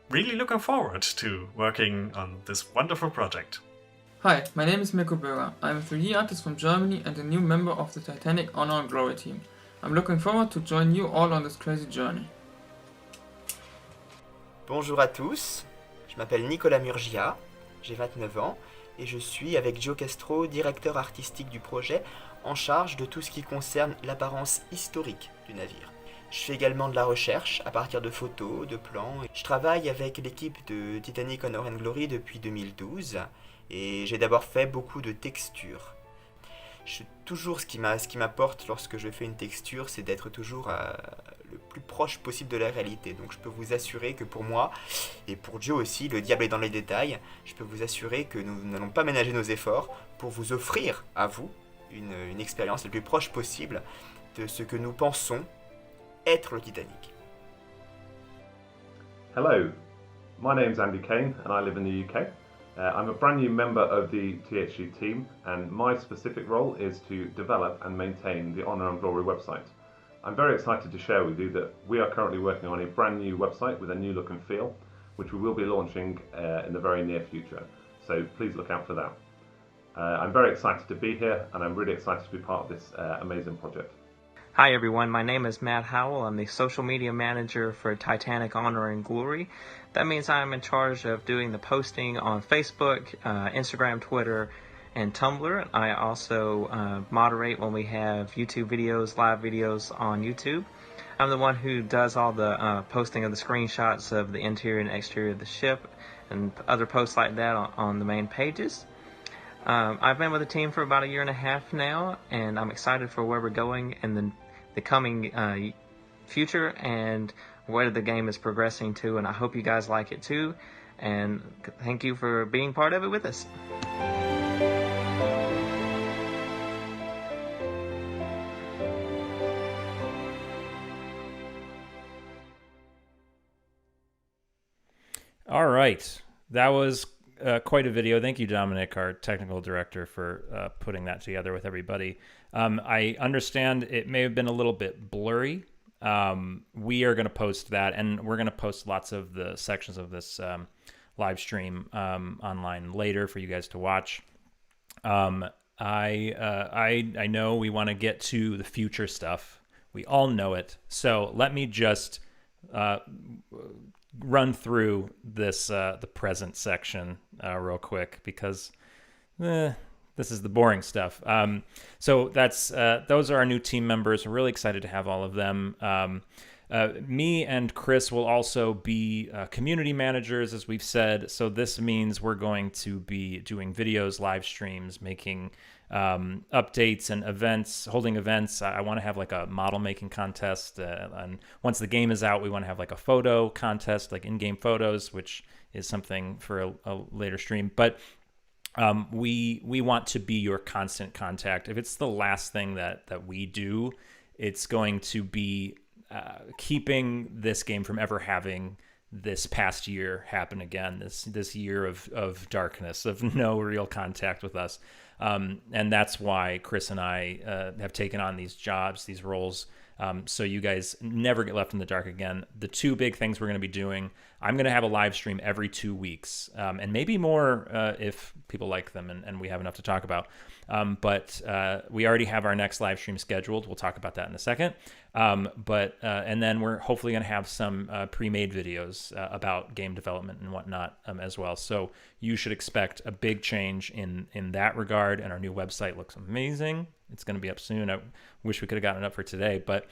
really looking forward to working on this wonderful project. Hi, my name is Mirko Böger. I'm a 3D artist from Germany and a new member of the Titanic Honor and Glory team. I'm looking forward to join you all on this crazy journey. Bonjour à tous, je m'appelle Nicolas Murgia, j'ai 29 ans et je suis avec Joe Castro, directeur artistique du projet, en charge de tout ce qui concerne l'apparence historique du navire. Je fais également de la recherche à partir de photos, de plans. Je travaille avec l'équipe de Titanic Honor and Glory depuis 2012 et j'ai d'abord fait beaucoup de textures. Toujours ce qui m'apporte lorsque je fais une texture, c'est d'être toujours le plus proche possible de la réalité. Donc je peux vous assurer que pour moi, et pour Joe aussi, le diable est dans les détails, je peux vous assurer que nous n'allons pas ménager nos efforts pour vous offrir à vous une expérience la plus proche possible de ce que nous pensons être le Titanic. Hello, my name's Andy Kane and I live in the UK. I'm a brand new member of the THG team, and my specific role is to develop and maintain the Honor and Glory website. I'm very excited to share with you that we are currently working on a brand new website with a new look and feel, which we will be launching in the very near future, so please look out for that. I'm very excited to be here, and I'm really excited to be part of this amazing project. Hi everyone, my name is Matt Howell. I'm the social media manager for Titanic Honor and Glory. That means I'm in charge of doing the posting on Facebook, Instagram, Twitter, and Tumblr. I also moderate when we have YouTube videos, live videos on YouTube. I'm the one who does all the posting of the screenshots of the interior and exterior of the ship and other posts like that on the main pages. I've been with the team for about a year and a half now, and I'm excited for where we're going in the coming future and where the game is progressing to, and I hope you guys like it too, and thank you for being part of it with us. All right, that was quite a video. Thank you, Dominik, our technical director, for putting that together with everybody. I understand it may have been a little bit blurry. We are going to post that, and we're going to post lots of the sections of this live stream online later for you guys to watch. I know we want to get to the future stuff. We all know it. So let me just run through this the present section real quick, because this is the boring stuff. So that's those are our new team members. We're really excited to have all of them. Me and Chris will also be community managers, as we've said. So this means we're going to be doing videos, live streams, making updates and events, holding events. I want to have like a model making contest. And once the game is out, we want to have like a photo contest, like in-game photos, which is something for a later stream. But we want to be your constant contact. If it's the last thing that we do, it's going to be keeping this game from ever having this past year happen again, this year of darkness, of no real contact with us. And that's why Chris and I have taken on these jobs, these roles, so you guys never get left in the dark again. The two big things we're going to be doing: I'm going to have a live stream every 2 weeks, and maybe more if people like them and we have enough to talk about. But we already have our next live stream scheduled. We'll talk about that in a second. And then we're hopefully going to have some pre-made videos about game development and whatnot as well. So you should expect a big change in that regard. And our new website looks amazing. It's going to be up soon. I wish we could have gotten it up for today. But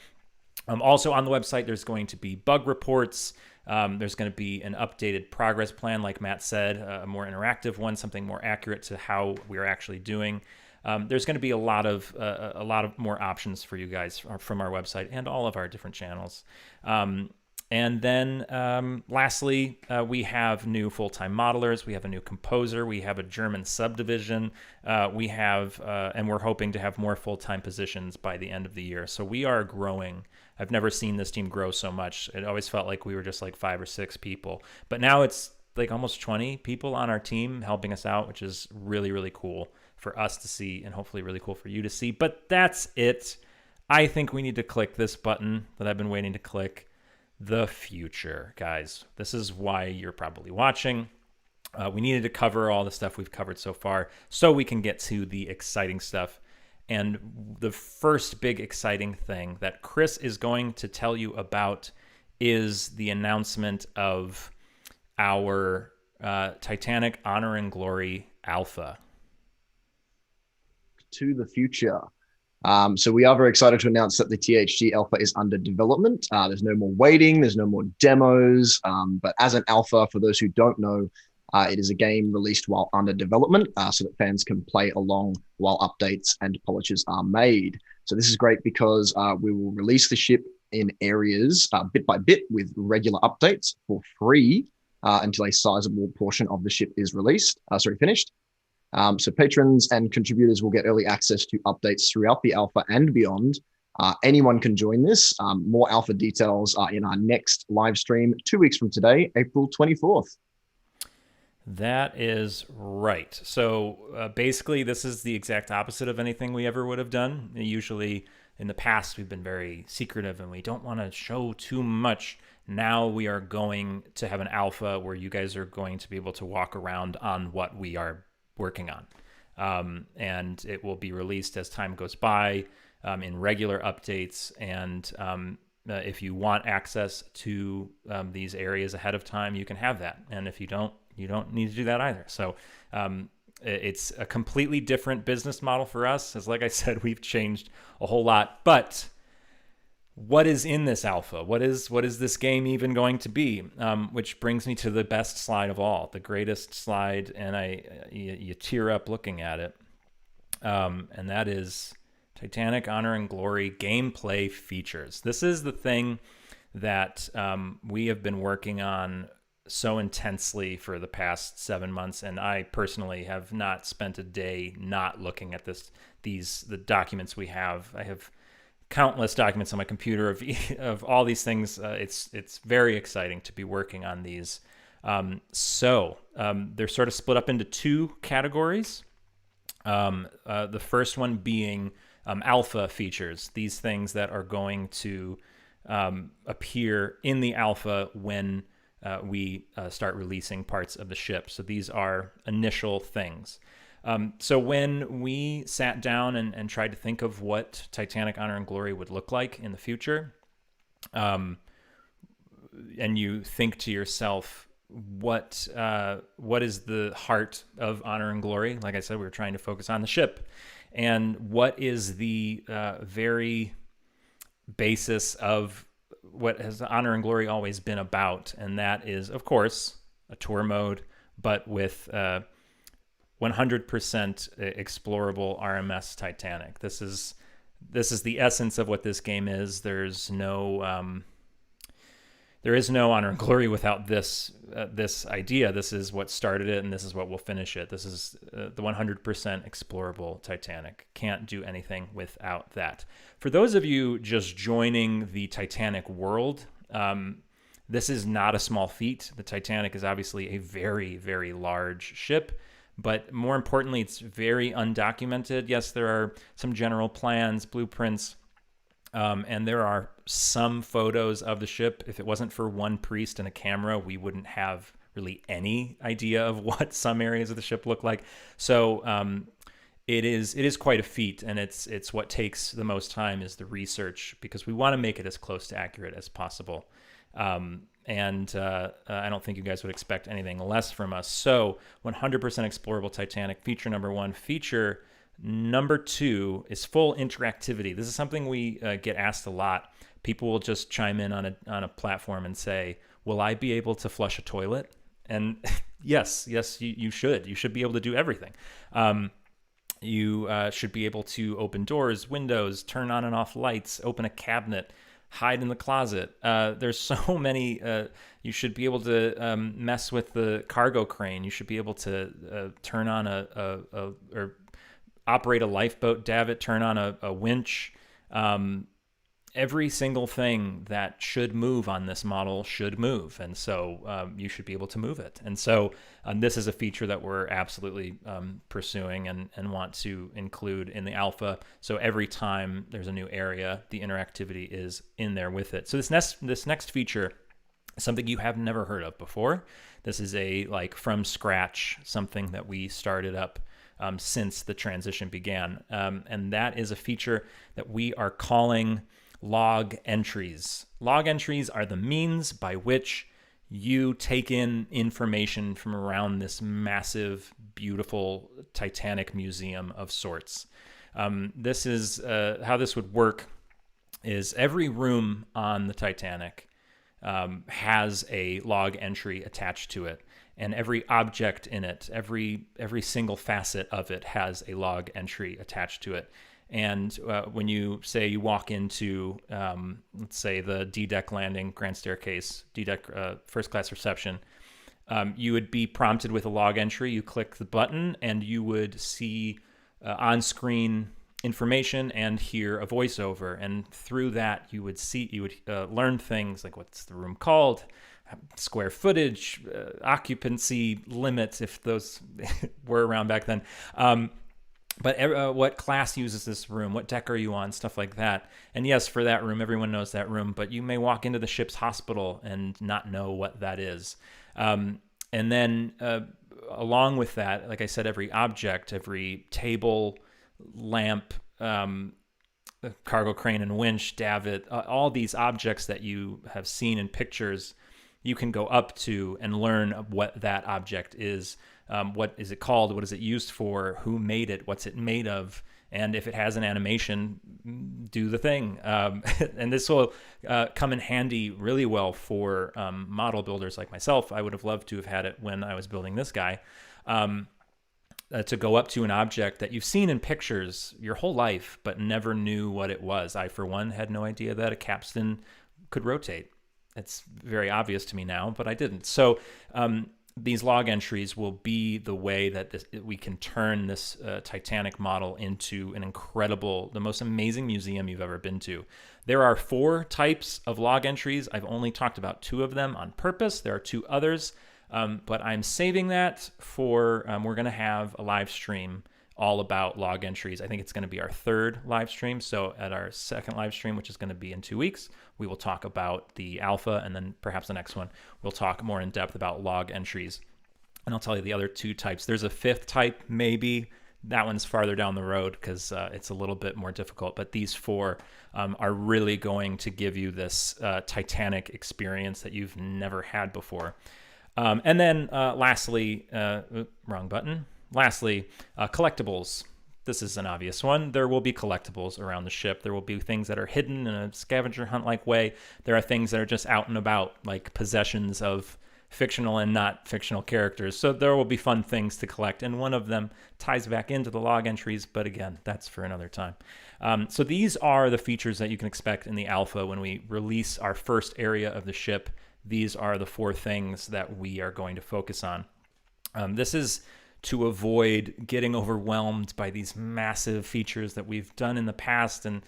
also on the website, there's going to be bug reports. There's going to be an updated progress plan, like Matt said, a more interactive one, something more accurate to how we're actually doing. There's going to be a lot of more options for you guys from our website and all of our different channels. And then lastly, we have new full-time modelers. We have a new composer. We have a German subdivision. We have, and we're hoping to have more full-time positions by the end of the year. So we are growing. I've never seen this team grow so much. It always felt like we were just like 5 or 6 people. But now it's like almost 20 people on our team helping us out, which is really, really cool for us to see, and hopefully really cool for you to see. But that's it. I think we need to click this button that I've been waiting to click. The future, guys. This is why you're probably watching. We needed to cover all the stuff we've covered so far so we can get to the exciting stuff. And the first big exciting thing that Chris is going to tell you about is the announcement of our Titanic Honor and Glory Alpha. To the future. So we are very excited to announce that the THG Alpha is under development. There's no more waiting, there's no more demos, but as an alpha, for those who don't know, it is a game released while under development so that fans can play along while updates and polishes are made. So this is great because we will release the ship in areas bit by bit with regular updates for free until a sizable portion of the ship is finished. So patrons and contributors will get early access to updates throughout the alpha and beyond. Anyone can join this. More alpha details are in our next live stream 2 weeks from today, April 24th. That is right. So basically, this is the exact opposite of anything we ever would have done. Usually in the past, we've been very secretive and we don't want to show too much. Now we are going to have an alpha where you guys are going to be able to walk around on what we are working on, and it will be released as time goes by in regular updates. And if you want access to these areas ahead of time, you can have that, and if you don't need to do that either. So it's a completely different business model for us, as like I said, we've changed a whole lot. But what is in this alpha? What is this game even going to be? Which brings me to the best slide of all, the greatest slide, and you tear up looking at it. And that is Titanic Honor and Glory gameplay features. This is the thing that we have been working on so intensely for the past 7 months, and I personally have not spent a day not looking at the documents we have. I have countless documents on my computer of all these things. It's very exciting to be working on these They're sort of split up into two categories. The first one being alpha features, these things that are going to appear in the alpha when we start releasing parts of the ship. So these are initial things. So when we sat down and tried to think of what Titanic Honor and Glory would look like in the future, and you think to yourself, what is the heart of Honor and Glory? Like I said, we were trying to focus on the ship. And what is the very basis of what has Honor and Glory always been about? And that is, of course, a tour mode, but with 100% explorable RMS Titanic. This is the essence of what this game is. There is no Honor and Glory without this idea. This is what started it, and this is what will finish it. This is the 100% explorable Titanic. Can't do anything without that. For those of you just joining the Titanic world, this is not a small feat. The Titanic is obviously a very, very large ship, but more importantly, it's very undocumented. Yes, there are some general plans, blueprints, and there are some photos of the ship. If it wasn't for one priest and a camera, we wouldn't have really any idea of what some areas of the ship look like. So it is quite a feat, and it's what takes the most time is the research, because we want to make it as close to accurate as possible. I don't think you guys would expect anything less from us. So 100% explorable Titanic, feature number one. Feature number two is full interactivity. This is something we get asked a lot. People will just chime in on a platform and say, will I be able to flush a toilet? And yes, you should. You should be able to do everything. You should be able to open doors, windows, turn on and off lights, open a cabinet, hide in the closet. There's so many. You should be able to mess with the cargo crane. You should be able to turn on or operate a lifeboat davit, turn on a winch. Every single thing that should move on this model should move. And so you should be able to move it. And so this is a feature that we're absolutely pursuing and want to include in the alpha. So every time there's a new area, the interactivity is in there with it. So this next feature is something you have never heard of before. This is from scratch, something that we started up since the transition began. And that is a feature that we are calling log entries. Log entries are the means by which you take in information from around this massive, beautiful Titanic museum of sorts. This is how this would work is every room on the Titanic has a log entry attached to it. And every object in it, every single facet of it has a log entry attached to it. And when you walk into, let's say, the D-deck landing, grand staircase, D-deck first class reception, you would be prompted with a log entry. You click the button, and you would see on-screen information and hear a voiceover. And through that, you would learn things like what's the room called, square footage, occupancy limits, if those were around back then. But what class uses this room? What deck are you on? Stuff like that. And yes, for that room, everyone knows that room, but you may walk into the ship's hospital and not know what that is. And then along with that, like I said, every object, every table, lamp, cargo crane and winch, davit, all these objects that you have seen in pictures, you can go up to and learn what that object is. What is it called? What is it used for? Who made it? What's it made of? And if it has an animation, do the thing. And this will come in handy really well for model builders like myself. I would have loved to have had it when I was building this guy. To go up to an object that you've seen in pictures your whole life, but never knew what it was. I, for one, had no idea that a capstan could rotate. It's very obvious to me now, but I didn't. So these log entries will be the way that we can turn this Titanic model into an incredible, the most amazing museum you've ever been to. There are 4 types of log entries. I've only talked about 2 of them on purpose. There are 2 others. But I'm saving that for, we're going to have a live stream all about log entries. I think it's going to be our third live stream. So at our second live stream, which is going to be in 2 weeks, we will talk about the alpha, and then perhaps the next one, we'll talk more in depth about log entries. And I'll tell you the other two types. There's a fifth type, maybe. That one's farther down the road because it's a little bit more difficult. But these four are really going to give you this Titanic experience that you've never had before. And then lastly, wrong button. Lastly, collectibles. This is an obvious one. There will be collectibles around the ship. There will be things that are hidden in a scavenger hunt-like way. There are things that are just out and about, like possessions of fictional and not fictional characters. So there will be fun things to collect, and one of them ties back into the log entries, but again, that's for another time. So these are the features that you can expect in the alpha when we release our first area of the ship. These are the 4 things that we are going to focus on. This is to avoid getting overwhelmed by these massive features that we've done in the past, and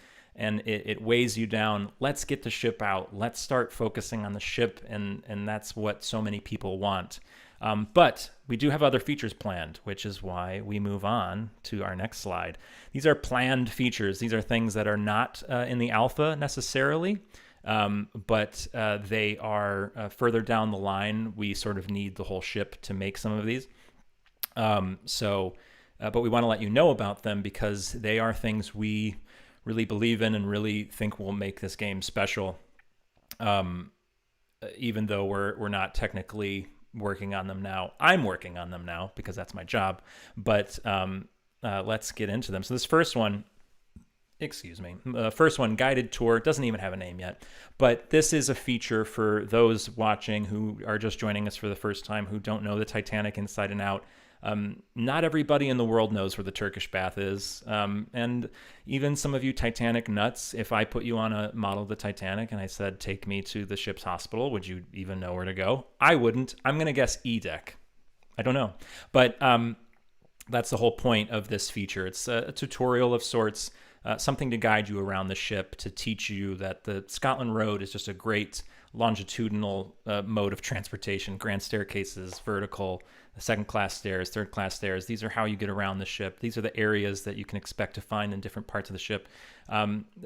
it weighs you down. Let's get the ship out. Let's start focusing on the ship, and that's what so many people want. But we do have other features planned, which is why we move on to our next slide. These are planned features. These are things that are not in the alpha necessarily, but they are further down the line. We sort of need the whole ship to make some of these. But we want to let you know about them because they are things we really believe in and really think will make this game special. Even though we're not technically working on them now. I'm working on them now because that's my job. But let's get into them. So this first one, first one, guided tour, doesn't even have a name yet. But this is a feature for those watching who are just joining us for the first time, who don't know the Titanic inside and out. Not everybody in the world knows where the Turkish bath is. And even some of you Titanic nuts, if I put you on a model of the Titanic and I said, take me to the ship's hospital, would you even know where to go? I wouldn't. I'm going to guess E deck. I don't know. But that's the whole point of this feature. It's a tutorial of sorts, something to guide you around the ship, to teach you that the Scotland Road is just a great longitudinal mode of transportation. Grand staircases, vertical, second-class stairs, third-class stairs. These are how you get around the ship. These are the areas that you can expect to find in different parts of the ship,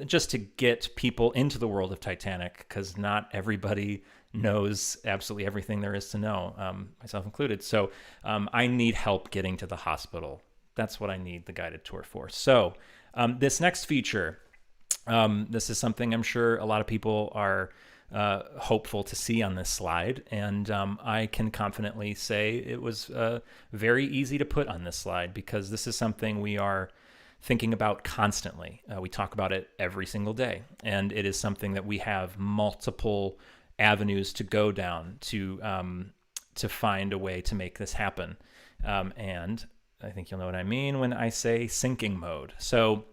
just to get people into the world of Titanic, because not everybody knows absolutely everything there is to know, myself included. So I need help getting to the hospital. That's what I need the guided tour for. So this next feature, this is something I'm sure a lot of people are hopeful to see on this slide, and I can confidently say it was very easy to put on this slide because this is something we are thinking about constantly. We talk about it every single day, and it is something that we have multiple avenues to go down to find a way to make this happen. And I think you'll know what I mean when I say sinking mode. So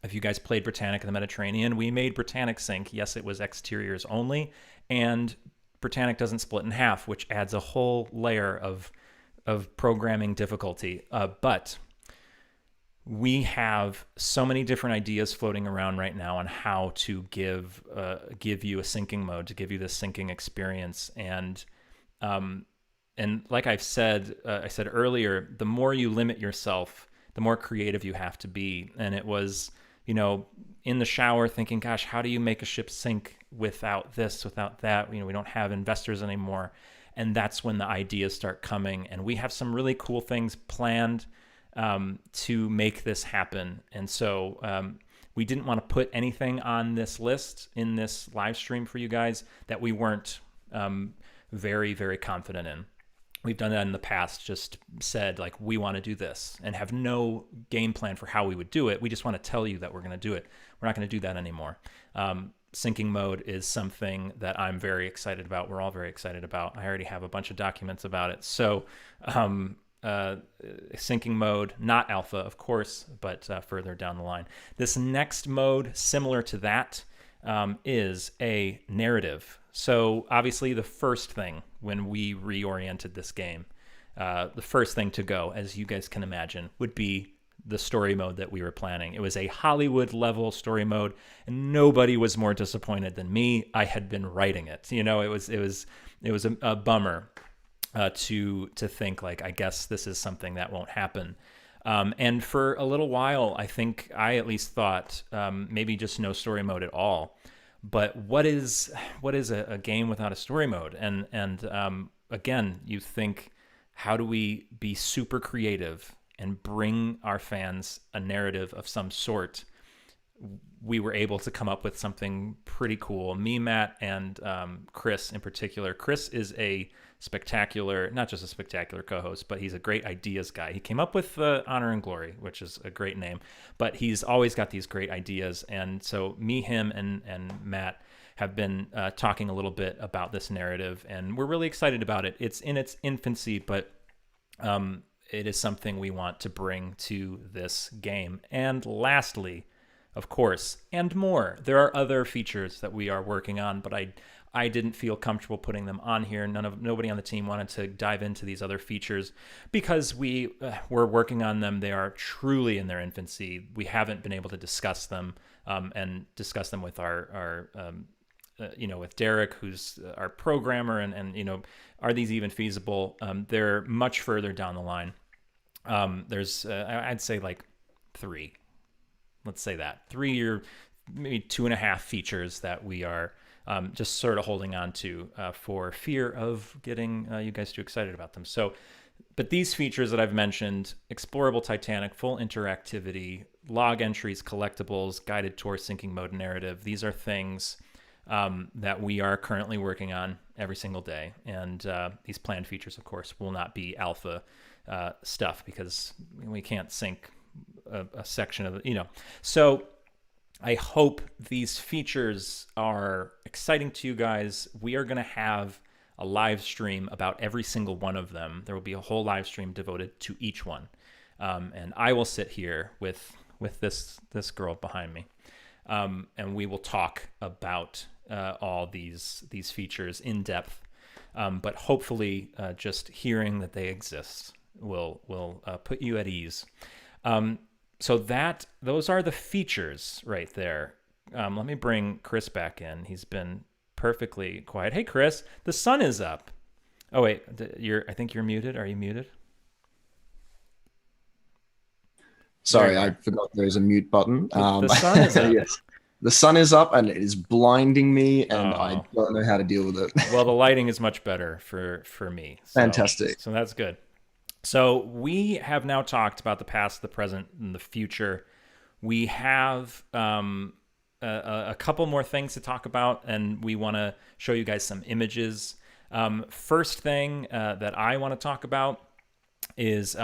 if you guys played Britannic in the Mediterranean, we made Britannic sink. Yes, it was exteriors only, and Britannic doesn't split in half, which adds a whole layer of programming difficulty. But we have so many different ideas floating around right now on how to give you a sinking mode, to give you this sinking experience. And like I said earlier, the more you limit yourself, the more creative you have to be. And it was, in the shower thinking, gosh, how do you make a ship sink without this, without that? We don't have investors anymore. And that's when the ideas start coming. And we have some really cool things planned to make this happen. And so we didn't want to put anything on this list in this live stream for you guys that we weren't very, very confident in. We've done that in the past, just said, like, we want to do this and have no game plan for how we would do it. We just want to tell you that we're going to do it. We're not going to do that anymore. Sinking mode is something that I'm very excited about. We're all very excited about. I already have a bunch of documents about it. So sinking mode, not alpha, of course, but further down the line. This next mode, similar to that, is a narrative. So obviously the first thing when we reoriented this game, the first thing to go, as you guys can imagine, would be the story mode that we were planning. It was a Hollywood level story mode, and nobody was more disappointed than me. I had been writing it. It was a bummer. to think like, I guess this is something that won't happen. And for a little while, I think I at least thought maybe just no story mode at all. But what is a game without a story mode? And again, you think, how do we be super creative and bring our fans a narrative of some sort? We were able to come up with something pretty cool. Me, Matt, and Chris in particular. Chris is a spectacular, not just a spectacular co-host, but he's a great ideas guy. He came up with Honor and Glory, which is a great name, but he's always got these great ideas. And so me, him, and Matt have been talking a little bit about this narrative, and we're really excited about it. It's in its infancy, but it is something we want to bring to this game. And lastly, of course, and more, there are other features that we are working on, but I didn't feel comfortable putting them on here. Nobody on the team wanted to dive into these other features because we're working on them. They are truly in their infancy. We haven't been able to discuss them and discuss them with our with Derek, who's our programmer, and are these even feasible? They're much further down the line. There's I'd say like 3. Let's say that 3 or maybe 2.5 features that we are just sort of holding on to for fear of getting you guys too excited about them. So, but these features that I've mentioned, explorable Titanic, full interactivity, log entries, collectibles, guided tour, sinking mode, narrative, these are things that we are currently working on every single day. And these planned features, of course, will not be alpha stuff because we can't sync a section of it, So I hope these features are exciting to you guys. We are going to have a live stream about every single one of them. There will be a whole live stream devoted to each one. And I will sit here with this girl behind me. And we will talk about all these features in depth. But hopefully just hearing that they exist will put you at ease. So those are the features right there. Let me bring Chris back in. He's been perfectly quiet. Hey, Chris, the sun is up. Oh wait, I think you're muted. Are you muted? Sorry, I forgot there's a mute button. The sun is up. Yes. The sun is up and it is blinding me, and I don't know how to deal with it. Well, the lighting is much better for me. Fantastic. So that's good. So we have now talked about the past, the present, and the future. We have a couple more things to talk about, and we want to show you guys some images. First thing that I want to talk about is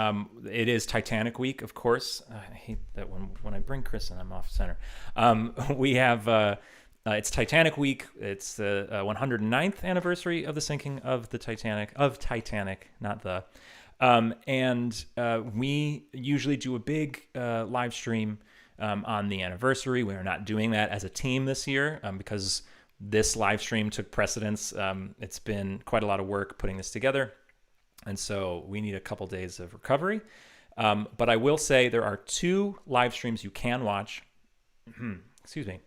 it is Titanic week, of course. I hate that when I bring Chris in, I'm off center. We have it's Titanic week. It's the 109th anniversary of the sinking of the Titanic, not the. And we usually do a big live stream on the anniversary. We are not doing that as a team this year because this live stream took precedence. It's been quite a lot of work putting this together, and so we need a couple days of recovery. But I will say there are 2 live streams you can watch. Excuse me.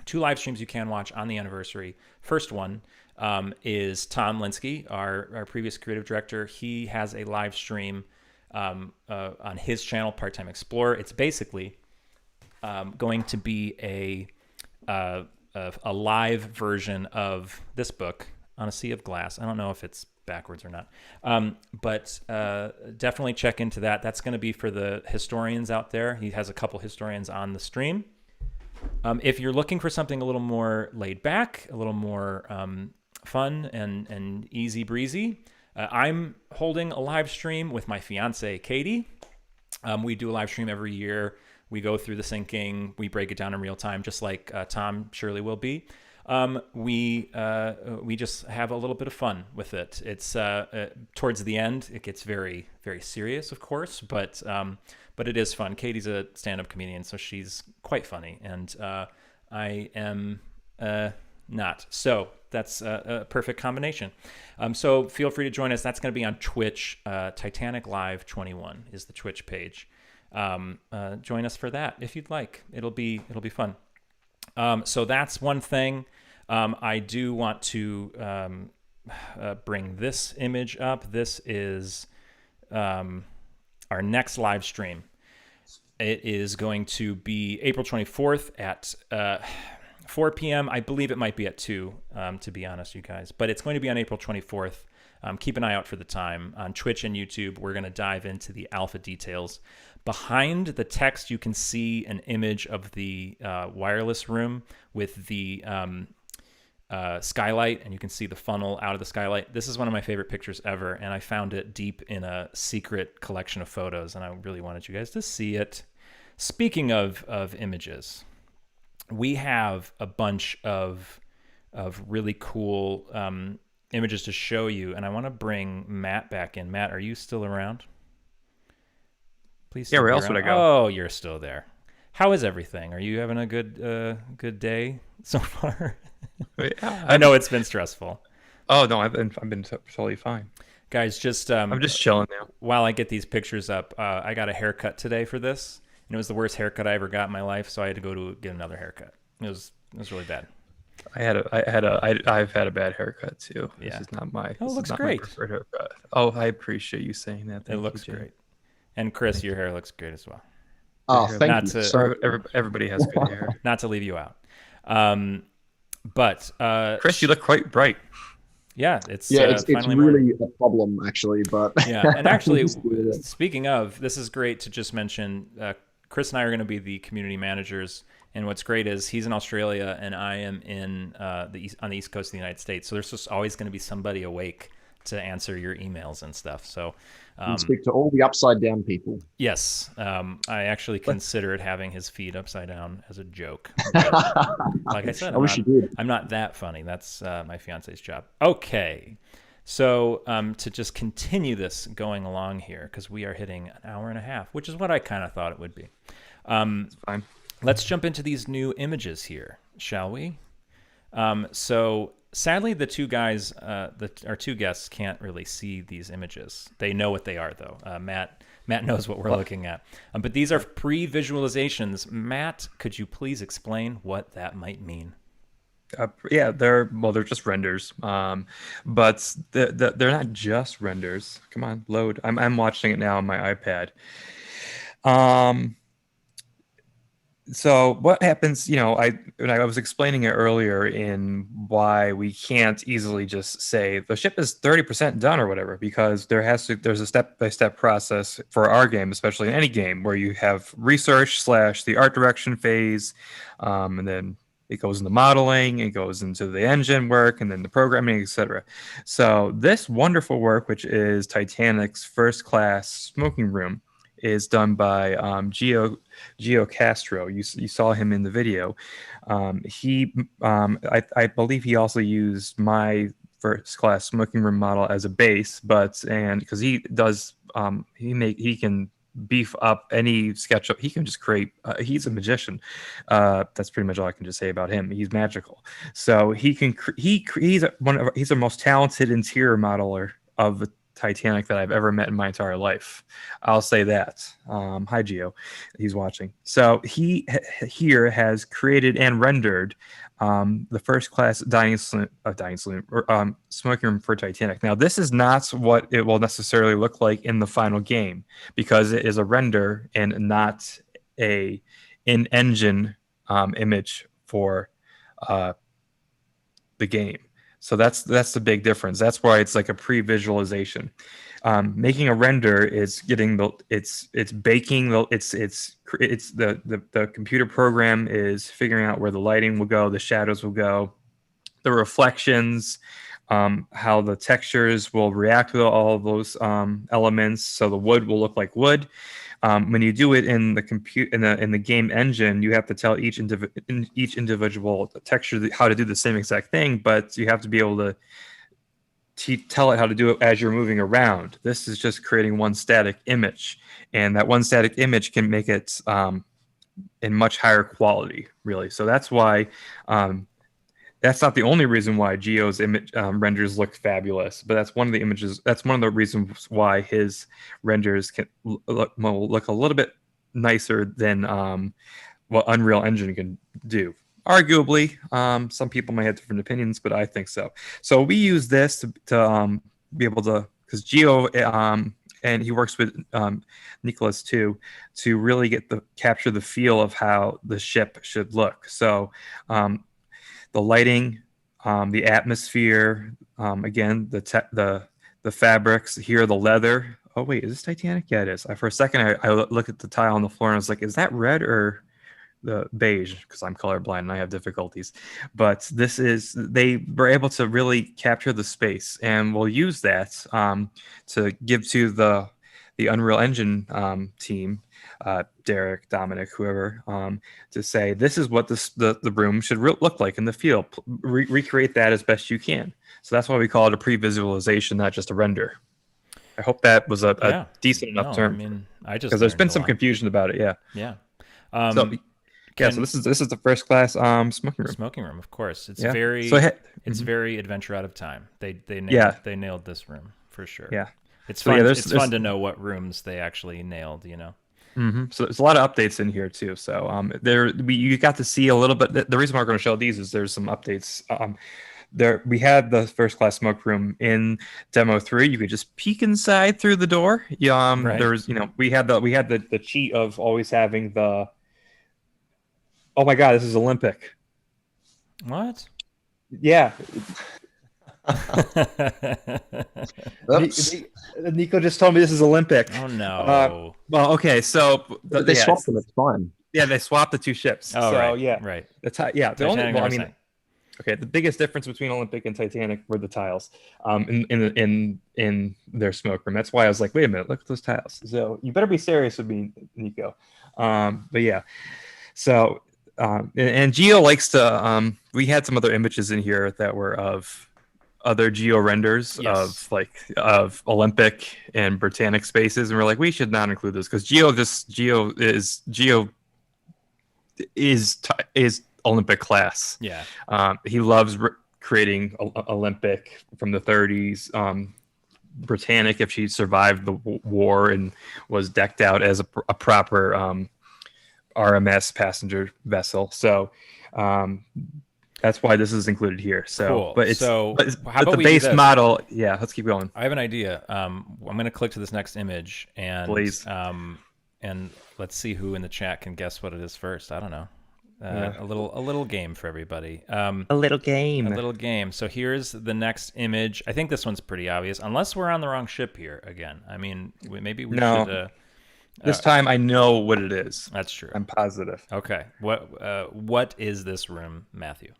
2 live streams you can watch on the anniversary. First one is Tom Linsky, our previous creative director. He has a live stream on his channel, Part-Time Explorer. It's basically going to be a live version of this book, On a Sea of Glass. I don't know if it's backwards or not, but definitely check into that. That's going to be for the historians out there. He has a couple historians on the stream. If you're looking for something a little more laid back, a little more fun and easy breezy, I'm holding a live stream with my fiance, Katie. We do a live stream every year. We go through the sinking. We break it down in real time, just like Tom surely will be. We just have a little bit of fun with it. It's towards the end, it gets very, very serious, of course, but it is fun. Katie's a stand-up comedian, so she's quite funny, and I am not. So that's a perfect combination. So feel free to join us. That's going to be on Twitch. Titanic Live 21 is the Twitch page. Join us for that if you'd like. It'll be fun. So that's one thing. I do want to bring this image up. This is our next live stream. It is going to be April 24th at 4 p.m. I believe it might be at 2, to be honest, you guys. But it's going to be on April 24th. Keep an eye out for the time. On Twitch and YouTube, we're going to dive into the alpha details. Behind the text, you can see an image of the wireless room with the skylight, and you can see the funnel out of the skylight. This is one of my favorite pictures ever, and I found it deep in a secret collection of photos, and I really wanted you guys to see it. Speaking of images, we have a bunch of really cool images to show you, and I want to bring Matt back in. Matt, are you still around? Please. Yeah, where else would I go? Oh, you're still there. How is everything? Are you having a good day so far? Yeah, I know it's been stressful. Oh no, I've been totally fine. Guys, just I'm just chilling now. While I get these pictures up, I got a haircut today for this, and it was the worst haircut I ever got in my life, so I had to go to get another haircut. It was really bad. I've had a bad haircut too. Yeah. This is not my. Oh, it looks not great. My preferred haircut. Oh, I appreciate you saying that. It looks great. And Chris, your hair looks great as well. Oh, thank you. So everybody has good hair. Not to leave you out. But Chris, you look quite bright. Yeah, it's really morning. a problem actually, but yeah. And actually, speaking of, this is great to just mention. Chris and I are going to be the community managers, and what's great is he's in Australia and I am in on the east coast of the United States. So there's just always going to be somebody awake to answer your emails and stuff. So you speak to all the upside down people. Yes, I actually considered having his feed upside down as a joke. Like I said, I'm not that funny. That's my fiance's job. Okay, so to just continue this going along here, because we are hitting an hour and a half, which is what I kind of thought it would be. It's fine. Let's jump into these new images here, shall we? So sadly, the two guys, our two guests, can't really see these images. They know what they are, though. Matt knows what we're looking at. But these are pre-visualizations. Matt, could you please explain what that might mean? Yeah, they're just renders, but they're not just renders. Come on, load. I'm watching it now on my iPad. So what happens, I was explaining it earlier in why we can't easily just say the ship is 30% done or whatever, because there's a step-by-step process for our game, especially in any game, where you have research / the art direction phase, and then it goes into modeling, it goes into the engine work, and then the programming, etc. So this wonderful work, which is Titanic's first class smoking room, is done by Gio Castro. You saw him in the video. I believe he also used my first class smoking room model as a base, because he does he can beef up any SketchUp. He can just create. He's a magician. That's pretty much all I can just say about him. He's magical. So he's the most talented interior modeler of the Titanic that I've ever met in my entire life. I'll say that. Hi, Gio. He's watching. So he here has created and rendered the first class smoking room for Titanic. Now, this is not what it will necessarily look like in the final game, because it is a render and not a in-engine image for the game. So that's the big difference. That's why it's like a pre-visualization. Making a render is getting it's baking the computer program is figuring out where the lighting will go, the shadows will go, the reflections, how the textures will react with all of those elements. So the wood will look like wood. When you do it in the in the game engine, you have to tell each individual texture how to do the same exact thing, but you have to be able to tell it how to do it as you're moving around. This is just creating one static image, and that one static image can make it in much higher quality, really. So that's why. That's not the only reason why Gio's image renders look fabulous, but that's one of the images. That's one of the reasons why his renders will look a little bit nicer than what Unreal Engine can do. Arguably, some people might have different opinions, but I think so. So we use this to be able to, because Geo and he works with Nicholas too, to really capture the feel of how the ship should look. So the lighting, the atmosphere, again the fabrics here, the leather. Oh wait, is this Titanic? Yeah, it is. For a second, I looked at the tile on the floor and I was like, is that red or the beige? Because I'm colorblind and I have difficulties. But they were able to really capture the space, and we'll use that to give to the Unreal Engine team, Derek, Dominic, whoever, to say this is what the room should look like in the field. Recreate that as best you can. So that's why we call it a pre-visualization, not just a render. I hope that was a decent enough term. I mean, because there's been some confusion about it. Yeah. Yeah. So this is the first class smoking room. Smoking room, of course. It's very Adventure Out of Time. They nailed this room for sure. Yeah. It's fun. It's fun to know what rooms they actually nailed. So there's a lot of updates in here too. So you got to see a little bit. The reason why we're going to show these is there's some updates. We had the first class smoke room in demo 3. You could just peek inside through the door. Right. There was, we had the cheat of always having the. Oh my God, this is Olympic. What? Yeah. Nico just told me this is Olympic. Oh no. Well, okay, so they swapped them. It's fine. Yeah, they swapped the two ships. Oh, so right. yeah, right. The only. Okay, the biggest difference between Olympic and Titanic were the tiles in their smoke room. That's why I was like, wait a minute, look at those tiles. So you better be serious with me, Nico. But yeah, so and Geo likes to. We had some other images in here that were of other Geo renders of Olympic and Britannic spaces, and we're like, we should not include this because Geo is Olympic class. Yeah. He loves creating Olympic from the 30s. Britannic, if she survived the war and was decked out as a proper RMS passenger vessel. So that's why this is included here. So, cool. But how about the we base do this? model? Yeah, let's keep going. I have an idea. I'm going to click to this next image and please. And let's see who in the chat can guess what it is first. I don't know. A little game for everybody. A little game. So here's the next image. I think this one's pretty obvious, unless we're on the wrong ship here again. I mean, maybe we should. This time I know what it is. That's true. I'm positive. Okay. What is this room, Matthew?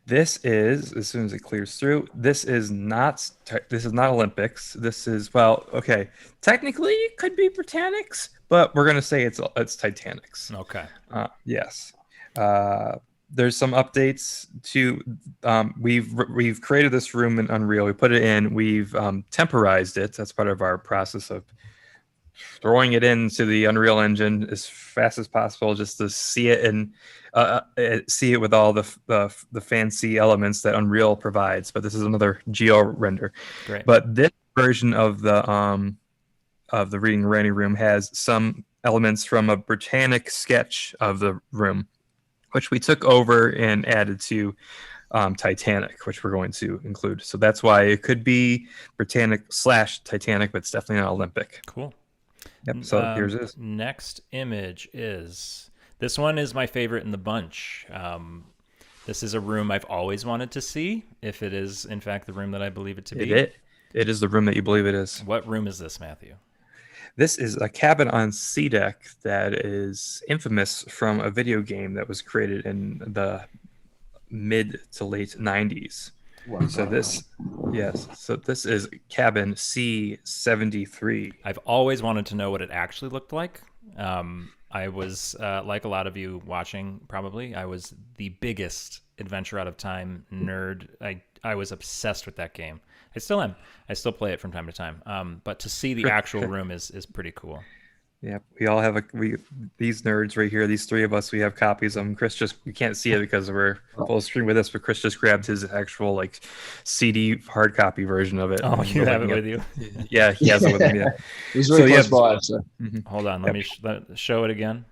This is, as soon as it clears through, this is not Olympics. This is, technically it could be Britannics, but we're gonna say it's Titanics. Okay. Yes. There's some updates to. We've created this room in Unreal. We put it in. We've temporized it. That's part of our process of throwing it into the Unreal Engine as fast as possible, just to see it and see it with all the fancy elements that Unreal provides. But this is another Geo render. Great. But this version of the Reading Rainy room has some elements from a Britannic sketch of the room, which we took over and added to Titanic, which we're going to include. So that's why it could be Britannic/Titanic, but it's definitely not Olympic. Cool. Yep. So here's this. Next image is this one is my favorite in the bunch. This is a room I've always wanted to see, if it is in fact the room that I believe it to be. It is the room that you believe it is. What room is this, Matthew? This is a cabin on sea deck that is infamous from a video game that was created in the mid to late 90s. Wow. So this is cabin C73. I've always wanted to know what it actually looked like. I was, like a lot of you watching probably, I was the biggest Adventure Out of Time nerd. I was obsessed with that game. I still am. I still play it from time to time. But to see the actual room is pretty cool. Yeah, we all have these nerds right here. These three of us, we have copies of them. Chris we can't see it because we're full screen with us, but Chris just grabbed his actual CD hard copy version of it. Oh, you have it with you? Yeah, he has it with him. Yeah, he's very close by. So. Hold on, let me show it again.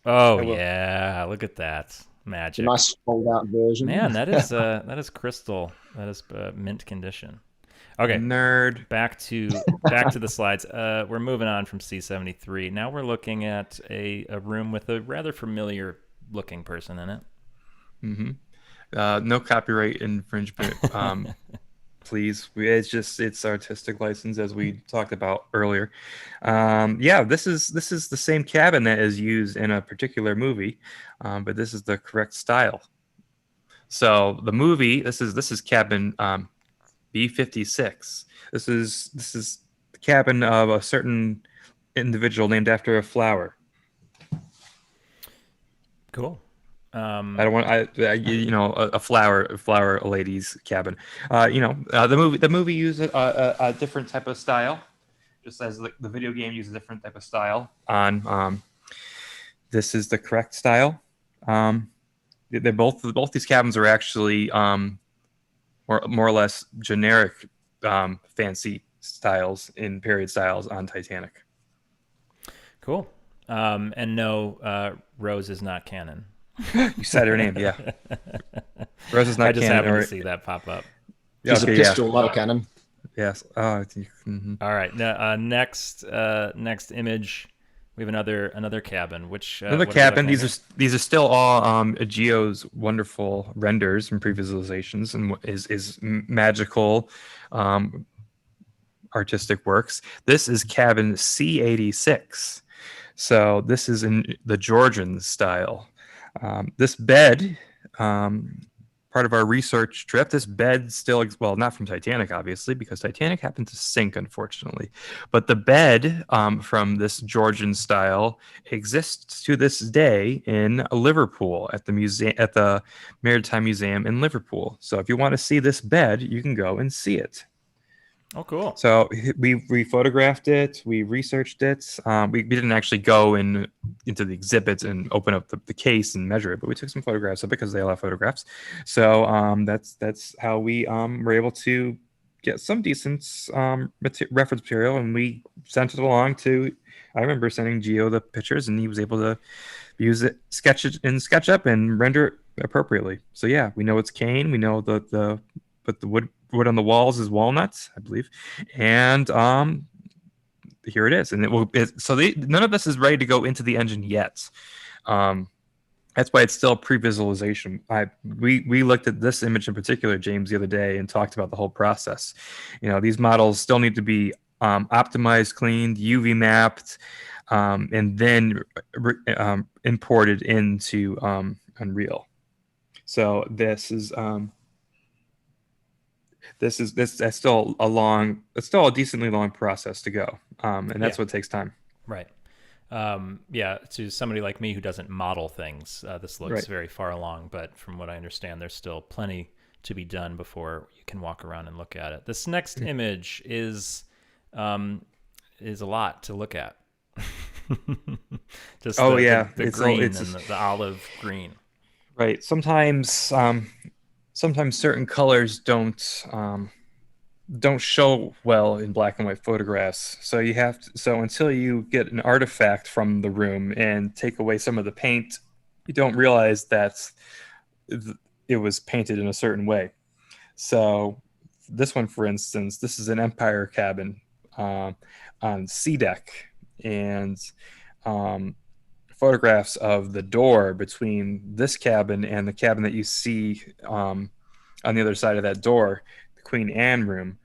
Oh yeah, look at that magic. A nice fold-out version. Man, that is crystal. That is mint condition. Okay, nerd. Back to the slides. We're moving on from C73. Now we're looking at a room with a rather familiar looking person in it. Mm-hmm. No copyright infringement, please. It's artistic license, as we talked about earlier. This is the same cabin that is used in a particular movie, but this is the correct style. So the movie, this is cabin B56. This is the cabin of a certain individual named after a flower. Cool. I don't want a flower lady's cabin. The movie uses a different type of style, just as the video game uses a different type of style. This is the correct style. They're both these cabins are actually more or less generic fancy styles in period styles on Titanic. Cool. And no, Rose is not canon. You said her name, yeah. Rose is not canon. I just happened to see that pop up. She's a pistol, not a cannon. Yes. Oh. Mm-hmm. All right. Now, next image, we have another cabin. Another cabin. These are still all Geo's wonderful renders and pre-visualizations, and is magical artistic works. This is cabin C86. So this is in the Georgian style. This bed, part of our research trip, this bed still, not from Titanic, obviously, because Titanic happened to sink, unfortunately. But the bed from this Georgian style exists to this day in Liverpool at the Maritime Museum in Liverpool. So if you want to see this bed, you can go and see it. Oh, cool. So we photographed it, we researched it. We didn't actually go into the exhibit and open up the case and measure it, but we took some photographs of it because they allow photographs. So that's how we were able to get some decent reference material, and we sent it along to. I remember sending Geo the pictures, and he was able to use it, sketch it in SketchUp, and render it appropriately. So yeah, we know it's cane. We know but the wood on the walls is walnuts, I believe, and here it is. And none of this is ready to go into the engine yet. That's why it's still pre-visualization. We looked at this image in particular, James, the other day, and talked about the whole process. These models still need to be optimized, cleaned, UV mapped, and then imported into Unreal. So that's still a decently long process to go, and that's what takes time. Right. To somebody like me who doesn't model things, this looks very far along, but from what I understand, there's still plenty to be done before you can walk around and look at it. This next image is a lot to look at. Just the green and the olive green. Right. Sometimes certain colors don't show well in black and white photographs. So until you get an artifact from the room and take away some of the paint, you don't realize that it was painted in a certain way. So this one, for instance, this is an Empire cabin on C deck, and photographs of the door between this cabin and the cabin that you see on the other side of that door, the Queen Anne room.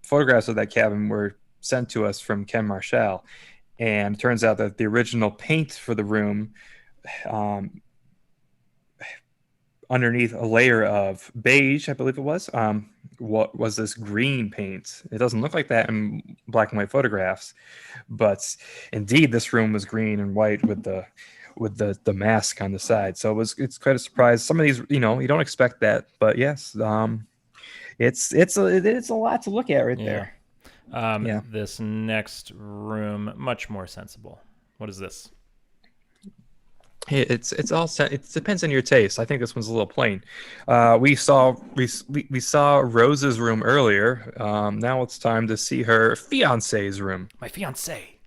Photographs of that cabin were sent to us from Ken Marshall, and it turns out that the original paint for the room, underneath a layer of beige, I believe it was, what was this green paint. It doesn't look like that in black and white photographs, but indeed this room was green and white with the mask on the side. So it's quite a surprise. Some of these, you don't expect that, but yes, it's a lot to look at right there. This next room, much more sensible. What is this? It's all set. It depends on your taste. I think this one's a little plain. We saw Rose's room earlier. Now it's time to see her fiance's room. My fiance.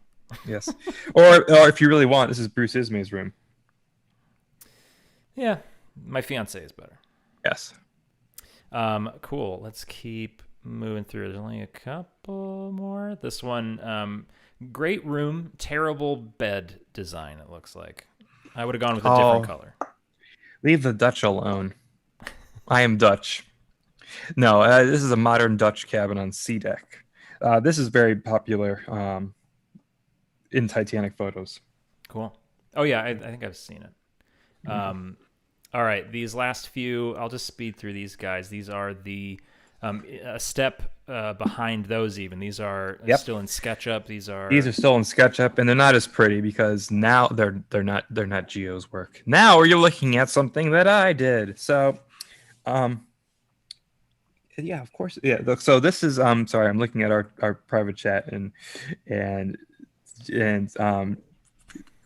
Yes. Or if you really want, this is Bruce Ismay's room. Yeah, my fiance is better. Yes. Cool. Let's keep moving through. There's only a couple more. This one, great room, terrible bed design, it looks like. I would have gone with a different color. Leave the Dutch alone. I am Dutch. No, this is a modern Dutch cabin on sea deck. This is very popular in Titanic photos. Cool. Oh, yeah, I think I've seen it. All right, these last few, I'll just speed through these guys. These are the a step behind those even. These are still in SketchUp. These are still in SketchUp, and they're not as pretty because now they're not Geo's work. Now you're looking at something that I did. So, yeah, of course. Yeah. So this is sorry, I'm looking at our private chat and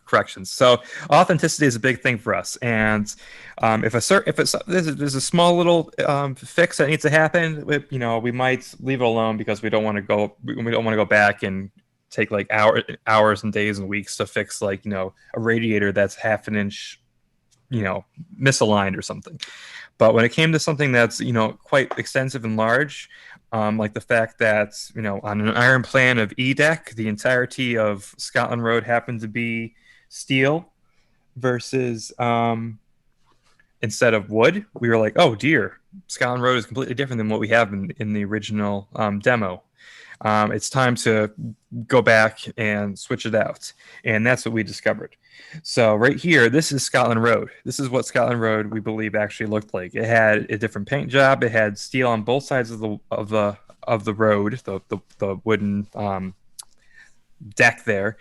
corrections. So authenticity is a big thing for us, and if there's a small little fix that needs to happen, we might leave it alone because we don't want to go back and take like hours and days and weeks to fix a radiator that's half an inch misaligned or something. But when it came to something that's quite extensive and large, like the fact that on an iron plan of E deck, the entirety of Scotland Road happened to be steel versus instead of wood, we were like, oh dear, Scotland Road is completely different than what we have in the original demo. It's time to go back and switch it out, and that's what we discovered. So right here, this is Scotland Road. This is what Scotland Road, we believe, actually looked like. It had a different paint job. It had steel on both sides of the road, the wooden deck there.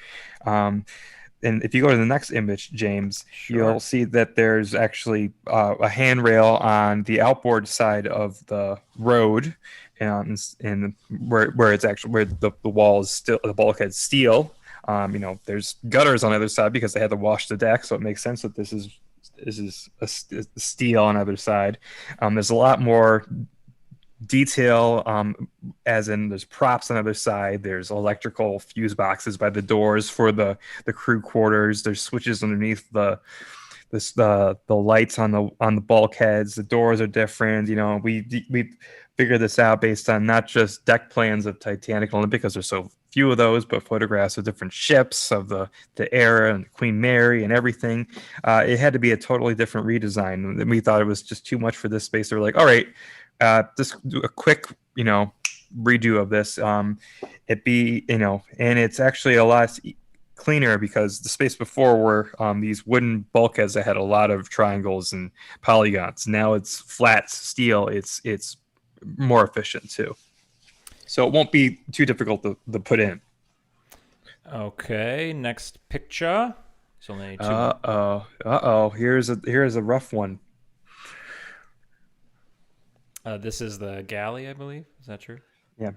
And if you go to the next image, James, you'll see that there's actually a handrail on the outboard side of the road, and where it's actually where the wall is still, the bulkhead's steel. There's gutters on the other side because they had to wash the deck, so it makes sense that this is a steel on the other side. There's a lot more detail, as in there's props on the other side. There's electrical fuse boxes by the doors for the crew quarters. There's switches underneath the lights on the bulkheads. The doors are different. We figured this out based on not just deck plans of Titanic only because there's so few of those, but photographs of different ships of the era and Queen Mary and everything. It had to be a totally different redesign, and we thought it was just too much for this space. They were like, all right, just do a quick redo of this. And it's actually a lot cleaner because the space before were these wooden bulkheads that had a lot of triangles and polygons. Now it's flat steel. It's more efficient too, so it won't be too difficult to put in. Okay, next picture. It's only two. Here's a rough one. This is the galley, I believe. Is that true? Yeah.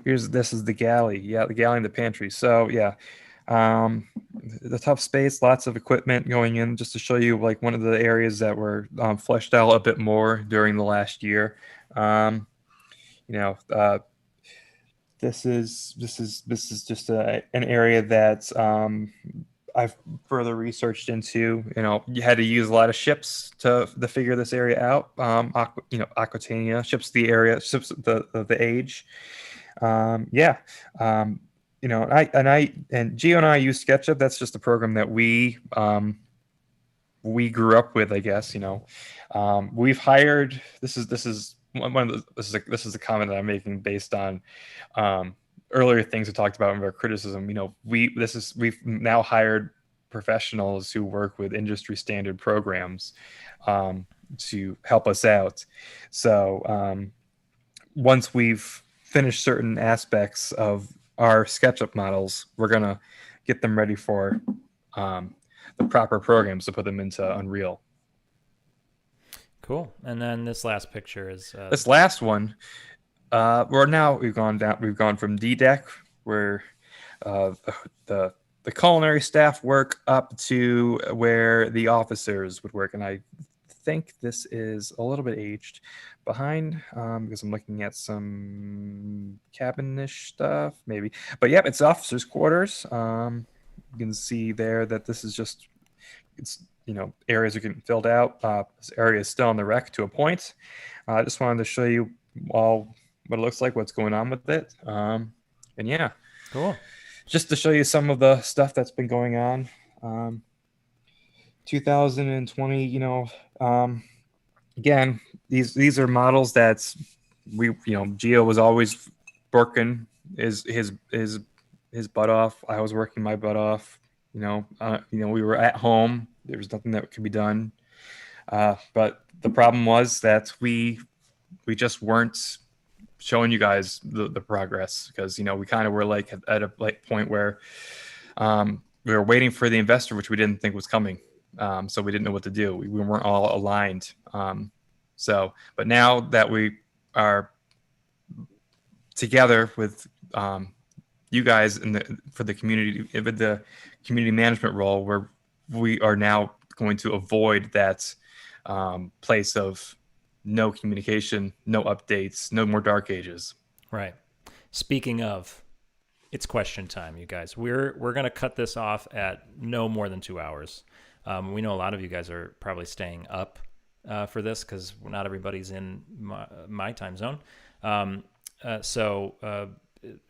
This is the galley. Yeah, the galley and the pantry. So yeah, the tough space, lots of equipment going in, just to show you like one of the areas that were fleshed out a bit more during the last year. This is just an area that I've further researched into. You had to use a lot of ships to figure this area out. Aquitania, ships the area, ships the age. And Gio and I use SketchUp. That's just a program that we grew up with, I guess. We've hired. This is a comment that I'm making based on earlier things we talked about in our criticism. We've now hired professionals who work with industry standard programs to help us out. So once we've finished certain aspects of our SketchUp models, we're gonna get them ready for the proper programs to put them into Unreal. Cool. And then this last picture is this last one. We've gone from D deck, where the culinary staff work, up to where the officers would work, and I think this is a little bit aged behind because I'm looking at some cabin-ish stuff, maybe. But yeah, it's officers' quarters. You can see there that this is just, it's, areas are getting filled out. This area is still on the wreck to a point. I just wanted to show you all what it looks like, what's going on with it. And yeah. Cool. Just to show you some of the stuff that's been going on. 2020, again, these are models that Gio was always working his butt off. I was working my butt off. We were at home. There was nothing that could be done. But the problem was that we just weren't showing you guys the progress, because we kind of were like at a point where we were waiting for the investor, which we didn't think was coming. So we didn't know what to do. We weren't all aligned. But now that we are together with you guys for the community, with the community management role, where we are now going to avoid that place of no communication, no updates, no more dark ages. Right. Speaking of, it's question time, you guys. We're going to cut this off at no more than 2 hours. We know a lot of you guys are probably staying up for this, because not everybody's in my time zone. So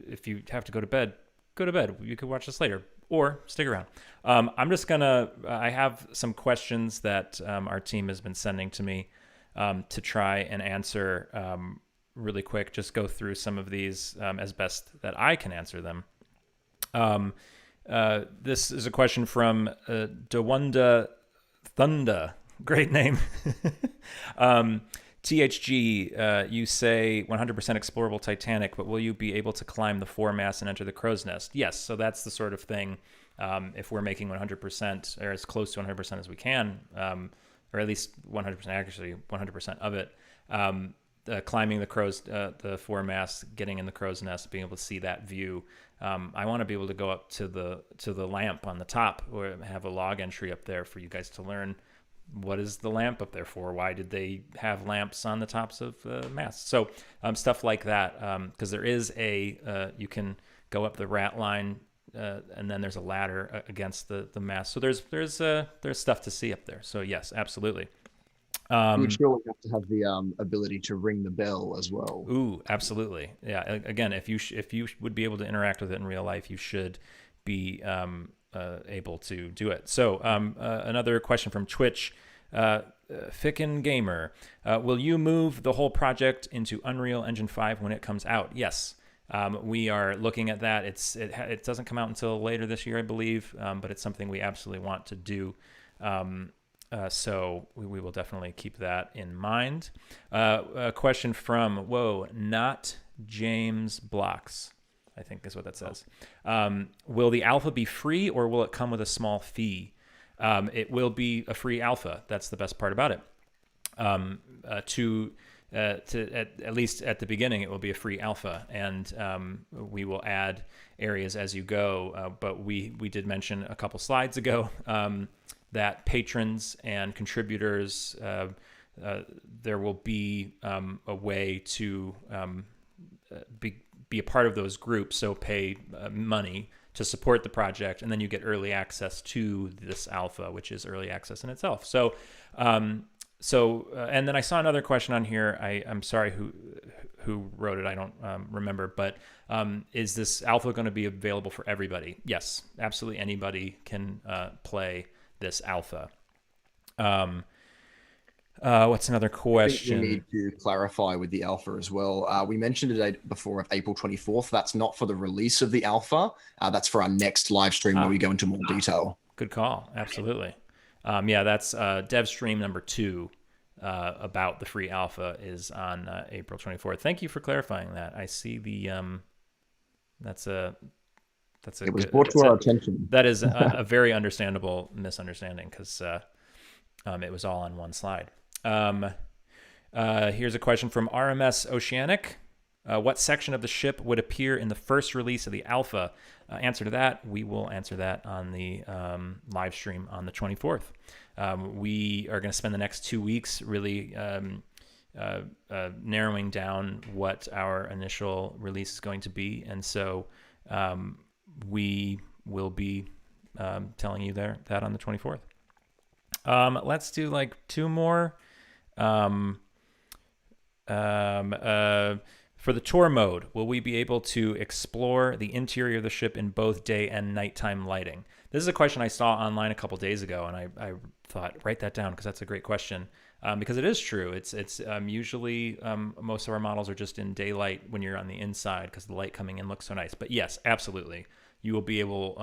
if you have to go to bed, go to bed. You could watch this later or stick around. I'm just going to, I have some questions that our team has been sending to me to try and answer really quick. Just go through some of these as best that I can answer them. This is a question from Dewanda Thunda. Great name. THG, you say 100% explorable Titanic, but will you be able to climb the foremast and enter the crow's nest? Yes, so that's the sort of thing, if we're making 100% or as close to 100% as we can, or at least 100% accuracy, 100% of it, climbing the foremast, getting in the crow's nest, being able to see that view. I want to be able to go up to the lamp on the top, or have a log entry up there for you guys to learn what is the lamp up there for? Why did they have lamps on the tops of masts? So stuff like that, because there is you can go up the rat line, and then there's a ladder against the mast. So there's stuff to see up there. So yes, absolutely. You would surely have to have the ability to ring the bell as well. Ooh, absolutely. Yeah. Again, if you would be able to interact with it in real life, you should be able to do it. So another question from Twitch, Ficken Gamer, will you move the whole project into Unreal Engine 5 when it comes out? Yes. We are looking at that. It doesn't come out until later this year, I believe, but it's something we absolutely want to do. So we will definitely keep that in mind. A question from, not James Blocks, I think is what that says. Will the alpha be free, or will it come with a small fee? It will be a free alpha. That's the best part about it. At least at the beginning, it will be a free alpha, and we will add areas as you go. But we did mention a couple slides ago that patrons and contributors, there will be a way to be a part of those groups. So pay money to support the project, and then you get early access to this alpha, which is early access in itself. So, and then I saw another question on here. I'm sorry who wrote it. I don't remember, but is this alpha going to be available for everybody? Yes, absolutely. Anybody can play this alpha. What's another question? We need to clarify with the alpha as well. We mentioned a date before of April 24th. That's not for the release of the alpha. That's for our next live stream where we go into more detail. Good call. Absolutely. That's dev stream number 2 about the free alpha is on April 24th. Thank you for clarifying that. I see the it was brought to our attention. That is a very understandable misunderstanding, because it was all on one slide. Here's a question from RMS Oceanic. What section of the ship would appear in the first release of the alpha? Answer to that, we will answer that on the live stream on the 24th. We are going to spend the next 2 weeks really narrowing down what our initial release is going to be. And so we will be telling you that on the 24th. Let's do like two more. For the tour mode, will we be able to explore the interior of the ship in both day and nighttime lighting? This is a question I saw online a couple days ago, and I thought, write that down because that's a great question. Because it is true. It's usually most of our models are just in daylight when you're on the inside because the light coming in looks so nice. But yes, absolutely. You will be able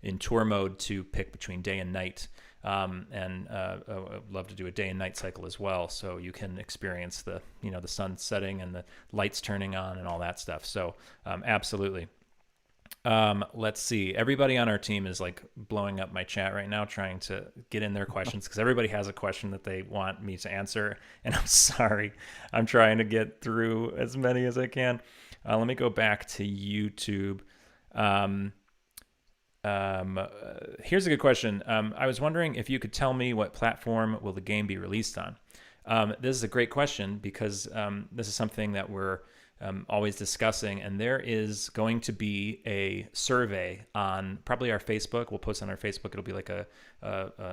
in tour mode to pick between day and night. And I'd love to do a day and night cycle as well, so you can experience the sun setting and the lights turning on and all that stuff. So absolutely. Let's see. Everybody on our team is like blowing up my chat right now, trying to get in their questions because everybody has a question that they want me to answer. And I'm sorry, I'm trying to get through as many as I can. Let me go back to YouTube. Here's a good question. I was wondering if you could tell me what platform will the game be released on? This is a great question because this is something that we're always discussing, and there is going to be a survey on probably our Facebook. We'll post on our Facebook. It'll be like a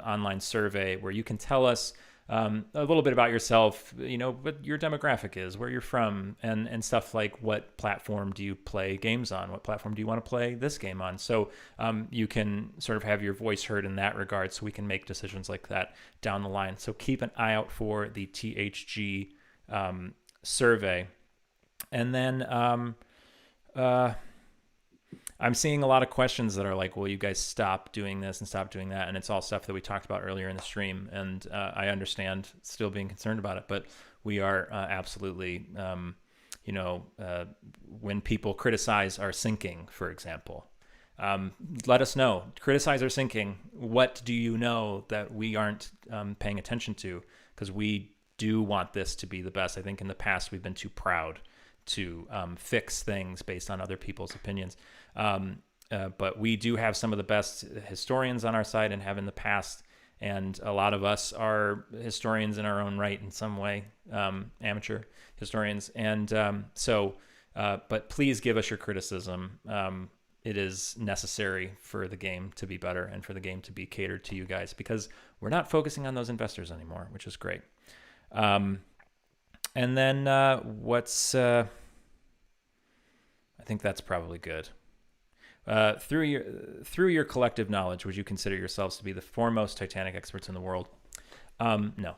online survey where you can tell us a little bit about yourself, what your demographic is, where you're from, and stuff like what platform do you play games on? What platform do you want to play this game on? So you can sort of have your voice heard in that regard, so we can make decisions like that down the line. So keep an eye out for the THG survey. And then I'm seeing a lot of questions that are like, will you guys stop doing this and stop doing that? And it's all stuff that we talked about earlier in the stream. And I understand still being concerned about it, but we are absolutely, when people criticize our syncing, for example, let us know. Criticize our syncing. What do you know that we aren't paying attention to? Because we do want this to be the best. I think in the past we've been too proud to fix things based on other people's opinions. But we do have some of the best historians on our side and have in the past. And a lot of us are historians in our own right in some way, amateur historians. And but please give us your criticism. It is necessary for the game to be better and for the game to be catered to you guys, because we're not focusing on those investors anymore, which is great. And then I think that's probably good. Through your collective knowledge, would you consider yourselves to be the foremost Titanic experts in the world? No.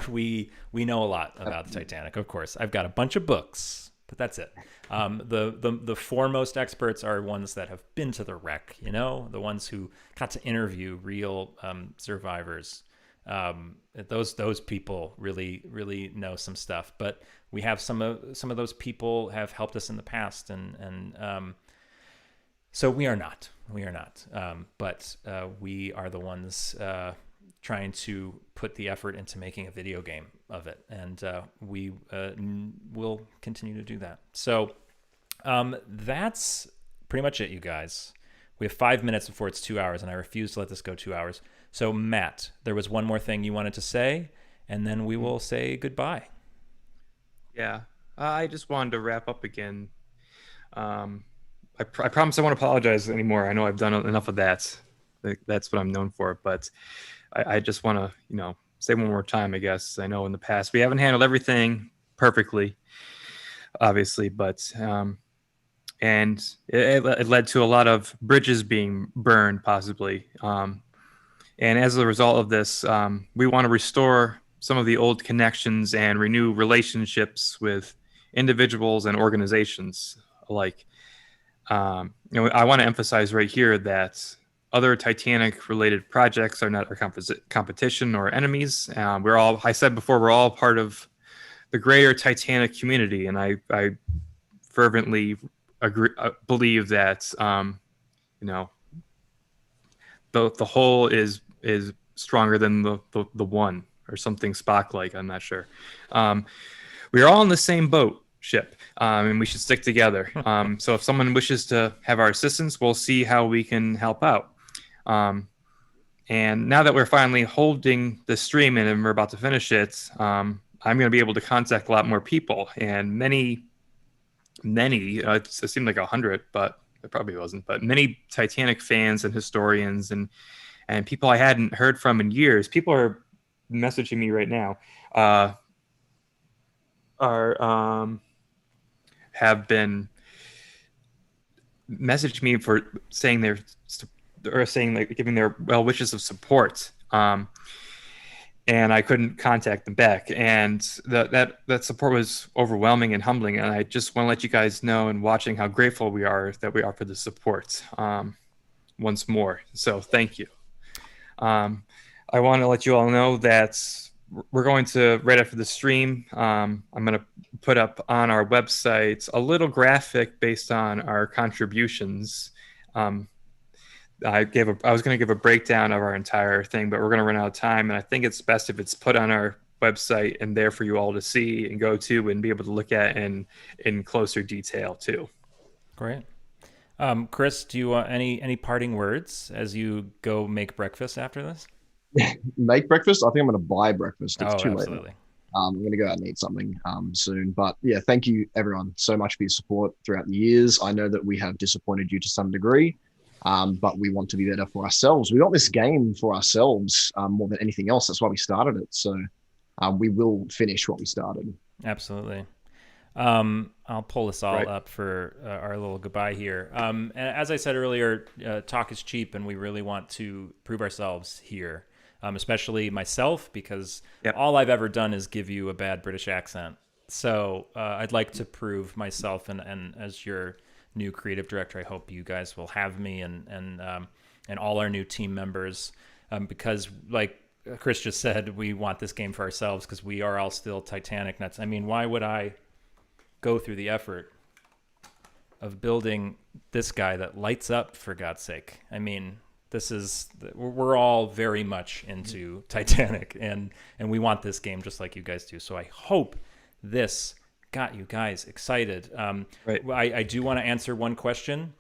we know a lot about the Titanic, of course. I've got a bunch of books, but that's it. The foremost experts are ones that have been to the wreck, the ones who got to interview real survivors. Those people really know some stuff, but we have some of those people have helped us in the past, and so we are not, but we are the ones trying to put the effort into making a video game of it, and we will continue to do that. So that's pretty much it, you guys. We have 5 minutes before it's 2 hours, and I refuse to let this go 2 hours. So, Matt, there was one more thing you wanted to say, and then we will say goodbye. Yeah, I just wanted to wrap up again. I promise I won't apologize anymore. I know I've done enough of that. That's what I'm known for. But I just want to, say one more time, I guess. I know in the past we haven't handled everything perfectly, obviously, but and it led to a lot of bridges being burned, possibly. And as a result of this, we want to restore some of the old connections and renew relationships with individuals and organizations alike. I want to emphasize right here that other Titanic-related projects are not our competition or enemies. I said before, we're all part of the greater Titanic community, and I fervently believe that the whole is stronger than the one, or something Spock-like. I'm not sure. We are all in the same ship, and we should stick together. So if someone wishes to have our assistance, we'll see how we can help out. And now that we're finally holding the stream and we're about to finish it, I'm going to be able to contact a lot more people, and many, it seemed like 100, but there probably wasn't, but many Titanic fans and historians and people I hadn't heard from in years. People are messaging me right now. Have been messaged me for saying giving their well wishes of support. And I couldn't contact them back, and that support was overwhelming and humbling. And I just want to let you guys know, and watching, how grateful we are for the support once more. So thank you. I want to let you all know that we're going to, right after the stream, I'm going to put up on our website a little graphic based on our contributions. I was going to give a breakdown of our entire thing, but we're going to run out of time, and I think it's best if it's put on our website and there for you all to see and go to and be able to look at in closer detail too. Great. Chris, do you want any parting words as you go make breakfast after this? Make breakfast? I think I'm going to buy breakfast. It's too absolutely. late. I'm going to go out and eat something soon. But yeah, thank you everyone so much for your support throughout the years. I know that we have disappointed you to some degree. But we want to be better for ourselves. We want this game for ourselves more than anything else. That's why we started it. So we will finish what we started. Absolutely. I'll pull this all up for our little goodbye here. And as I said earlier, talk is cheap, and we really want to prove ourselves here, especially myself, because all I've ever done is give you a bad British accent. So I'd like to prove myself, and as your new creative director, I hope you guys will have me and all our new team members, because like Chris just said, we want this game for ourselves because we are all still Titanic nuts. I mean, why would I go through the effort of building this guy that lights up, for God's sake? I mean, we're all very much into Titanic, and we want this game just like you guys do. So I hope this got you guys excited. I do want to answer one question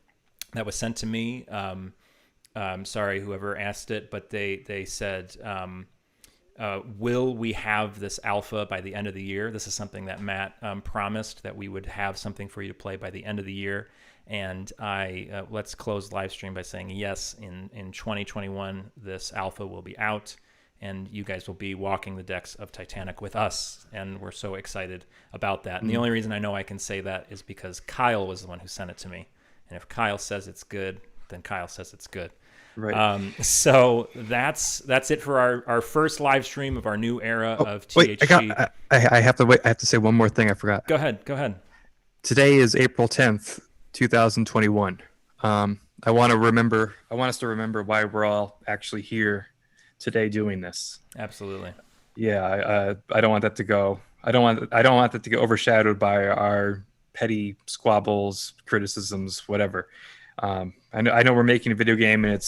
that was sent to me. Sorry, whoever asked it, but they said, will we have this alpha by the end of the year? This is something that Matt promised, that we would have something for you to play by the end of the year. And let's close live stream by saying, yes, in 2021, this alpha will be out, and you guys will be walking the decks of Titanic with us, and we're so excited about that. And the only reason I know I can say that is because Kyle was the one who sent it to me, and if Kyle says it's good, then Kyle says it's good. Right. So that's it for our first live stream of our new era of THG. Wait, I have to say one more thing I forgot. Go ahead. Today is April 10th, 2021. I want us to remember why we're all actually here today doing this. Absolutely. Yeah, I don't want that to go. I don't want that to get overshadowed by our petty squabbles, criticisms, whatever. I know we're making a video game, and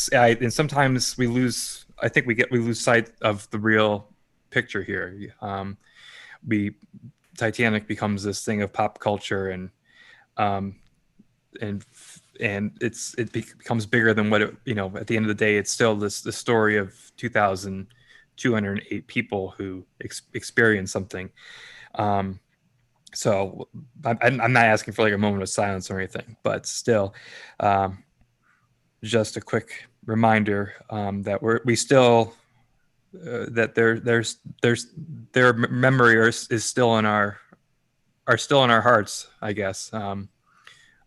sometimes we lose. I think we lose sight of the real picture here. Titanic becomes this thing of pop culture, and it becomes bigger than what it, at the end of the day, it's still the story of 2,208 people who experience something. So I'm not asking for like a moment of silence or anything, but still, just a quick reminder that we still that their memory is still in our hearts, I guess.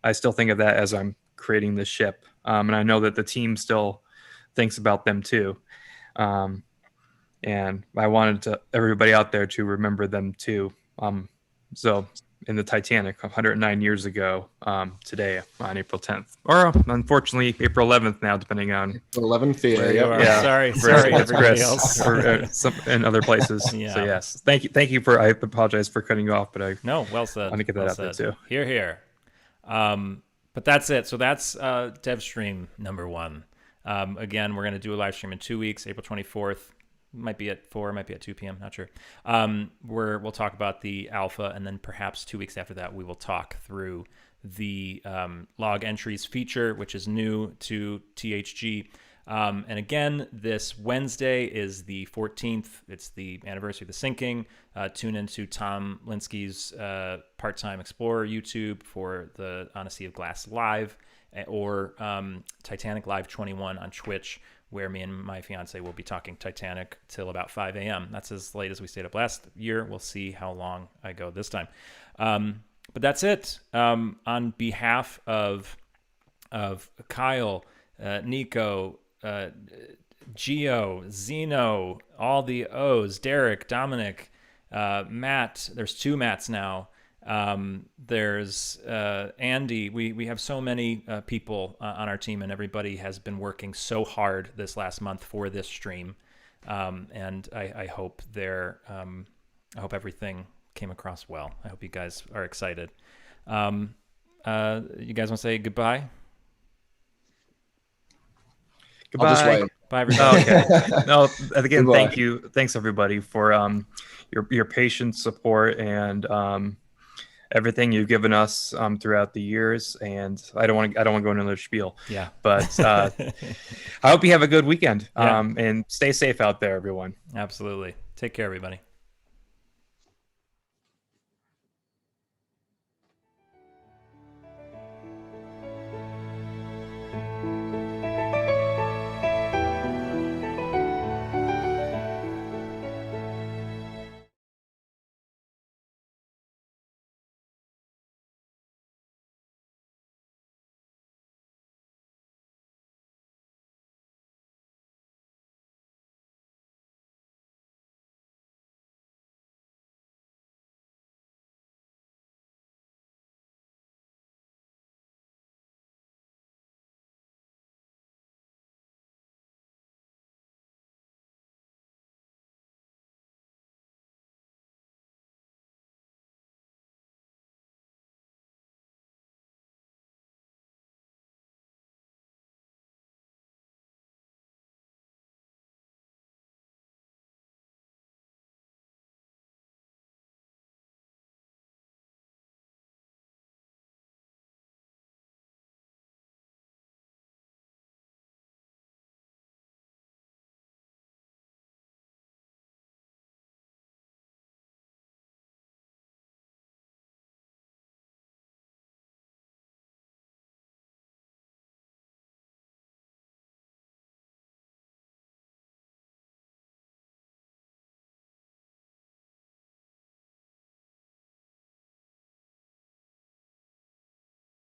I still think of that as I'm creating this ship, and I know that the team still thinks about them too. And I wanted everybody out there to remember them too. So in the Titanic 109 years ago, today on April 10th, or unfortunately April 11th now, depending on April 11th. Yeah. Sorry, everybody else. In other places. Yeah. So yes, thank you I apologize for cutting you off, but well said. I want to get that out there too. Here. But that's it. So that's dev stream number 1. Again, we're going to do a live stream in 2 weeks, April 24th. Might be at 4, might be at 2 p.m. Not sure. We'll talk about the alpha, and then perhaps 2 weeks after that, we will talk through the log entries feature, which is new to THG. And again, this Wednesday is the 14th. It's the anniversary of the sinking. Tune into Tom Linsky's Part-Time Explorer YouTube for the Honesty of Glass Live, or Titanic Live 21 on Twitch, where me and my fiance will be talking Titanic till about 5 a.m. That's as late as we stayed up last year. We'll see how long I go this time. But that's it. On behalf of Kyle, Nico, Gio, Zeno, all the O's, Derek, Dominic, Matt. There's 2 Matts now. There's Andy. We have so many people on our team, and everybody has been working so hard this last month for this stream. And I hope I hope everything came across well. I hope you guys are excited. You guys want to say goodbye? Goodbye. Bye, everybody. Okay. No, again, Goodbye. thank you. Thanks, everybody, for your patient support and everything you've given us throughout the years. And I don't want to go into another spiel. Yeah. But I hope you have a good weekend. Yeah. And stay safe out there, everyone. Absolutely. Take care, everybody.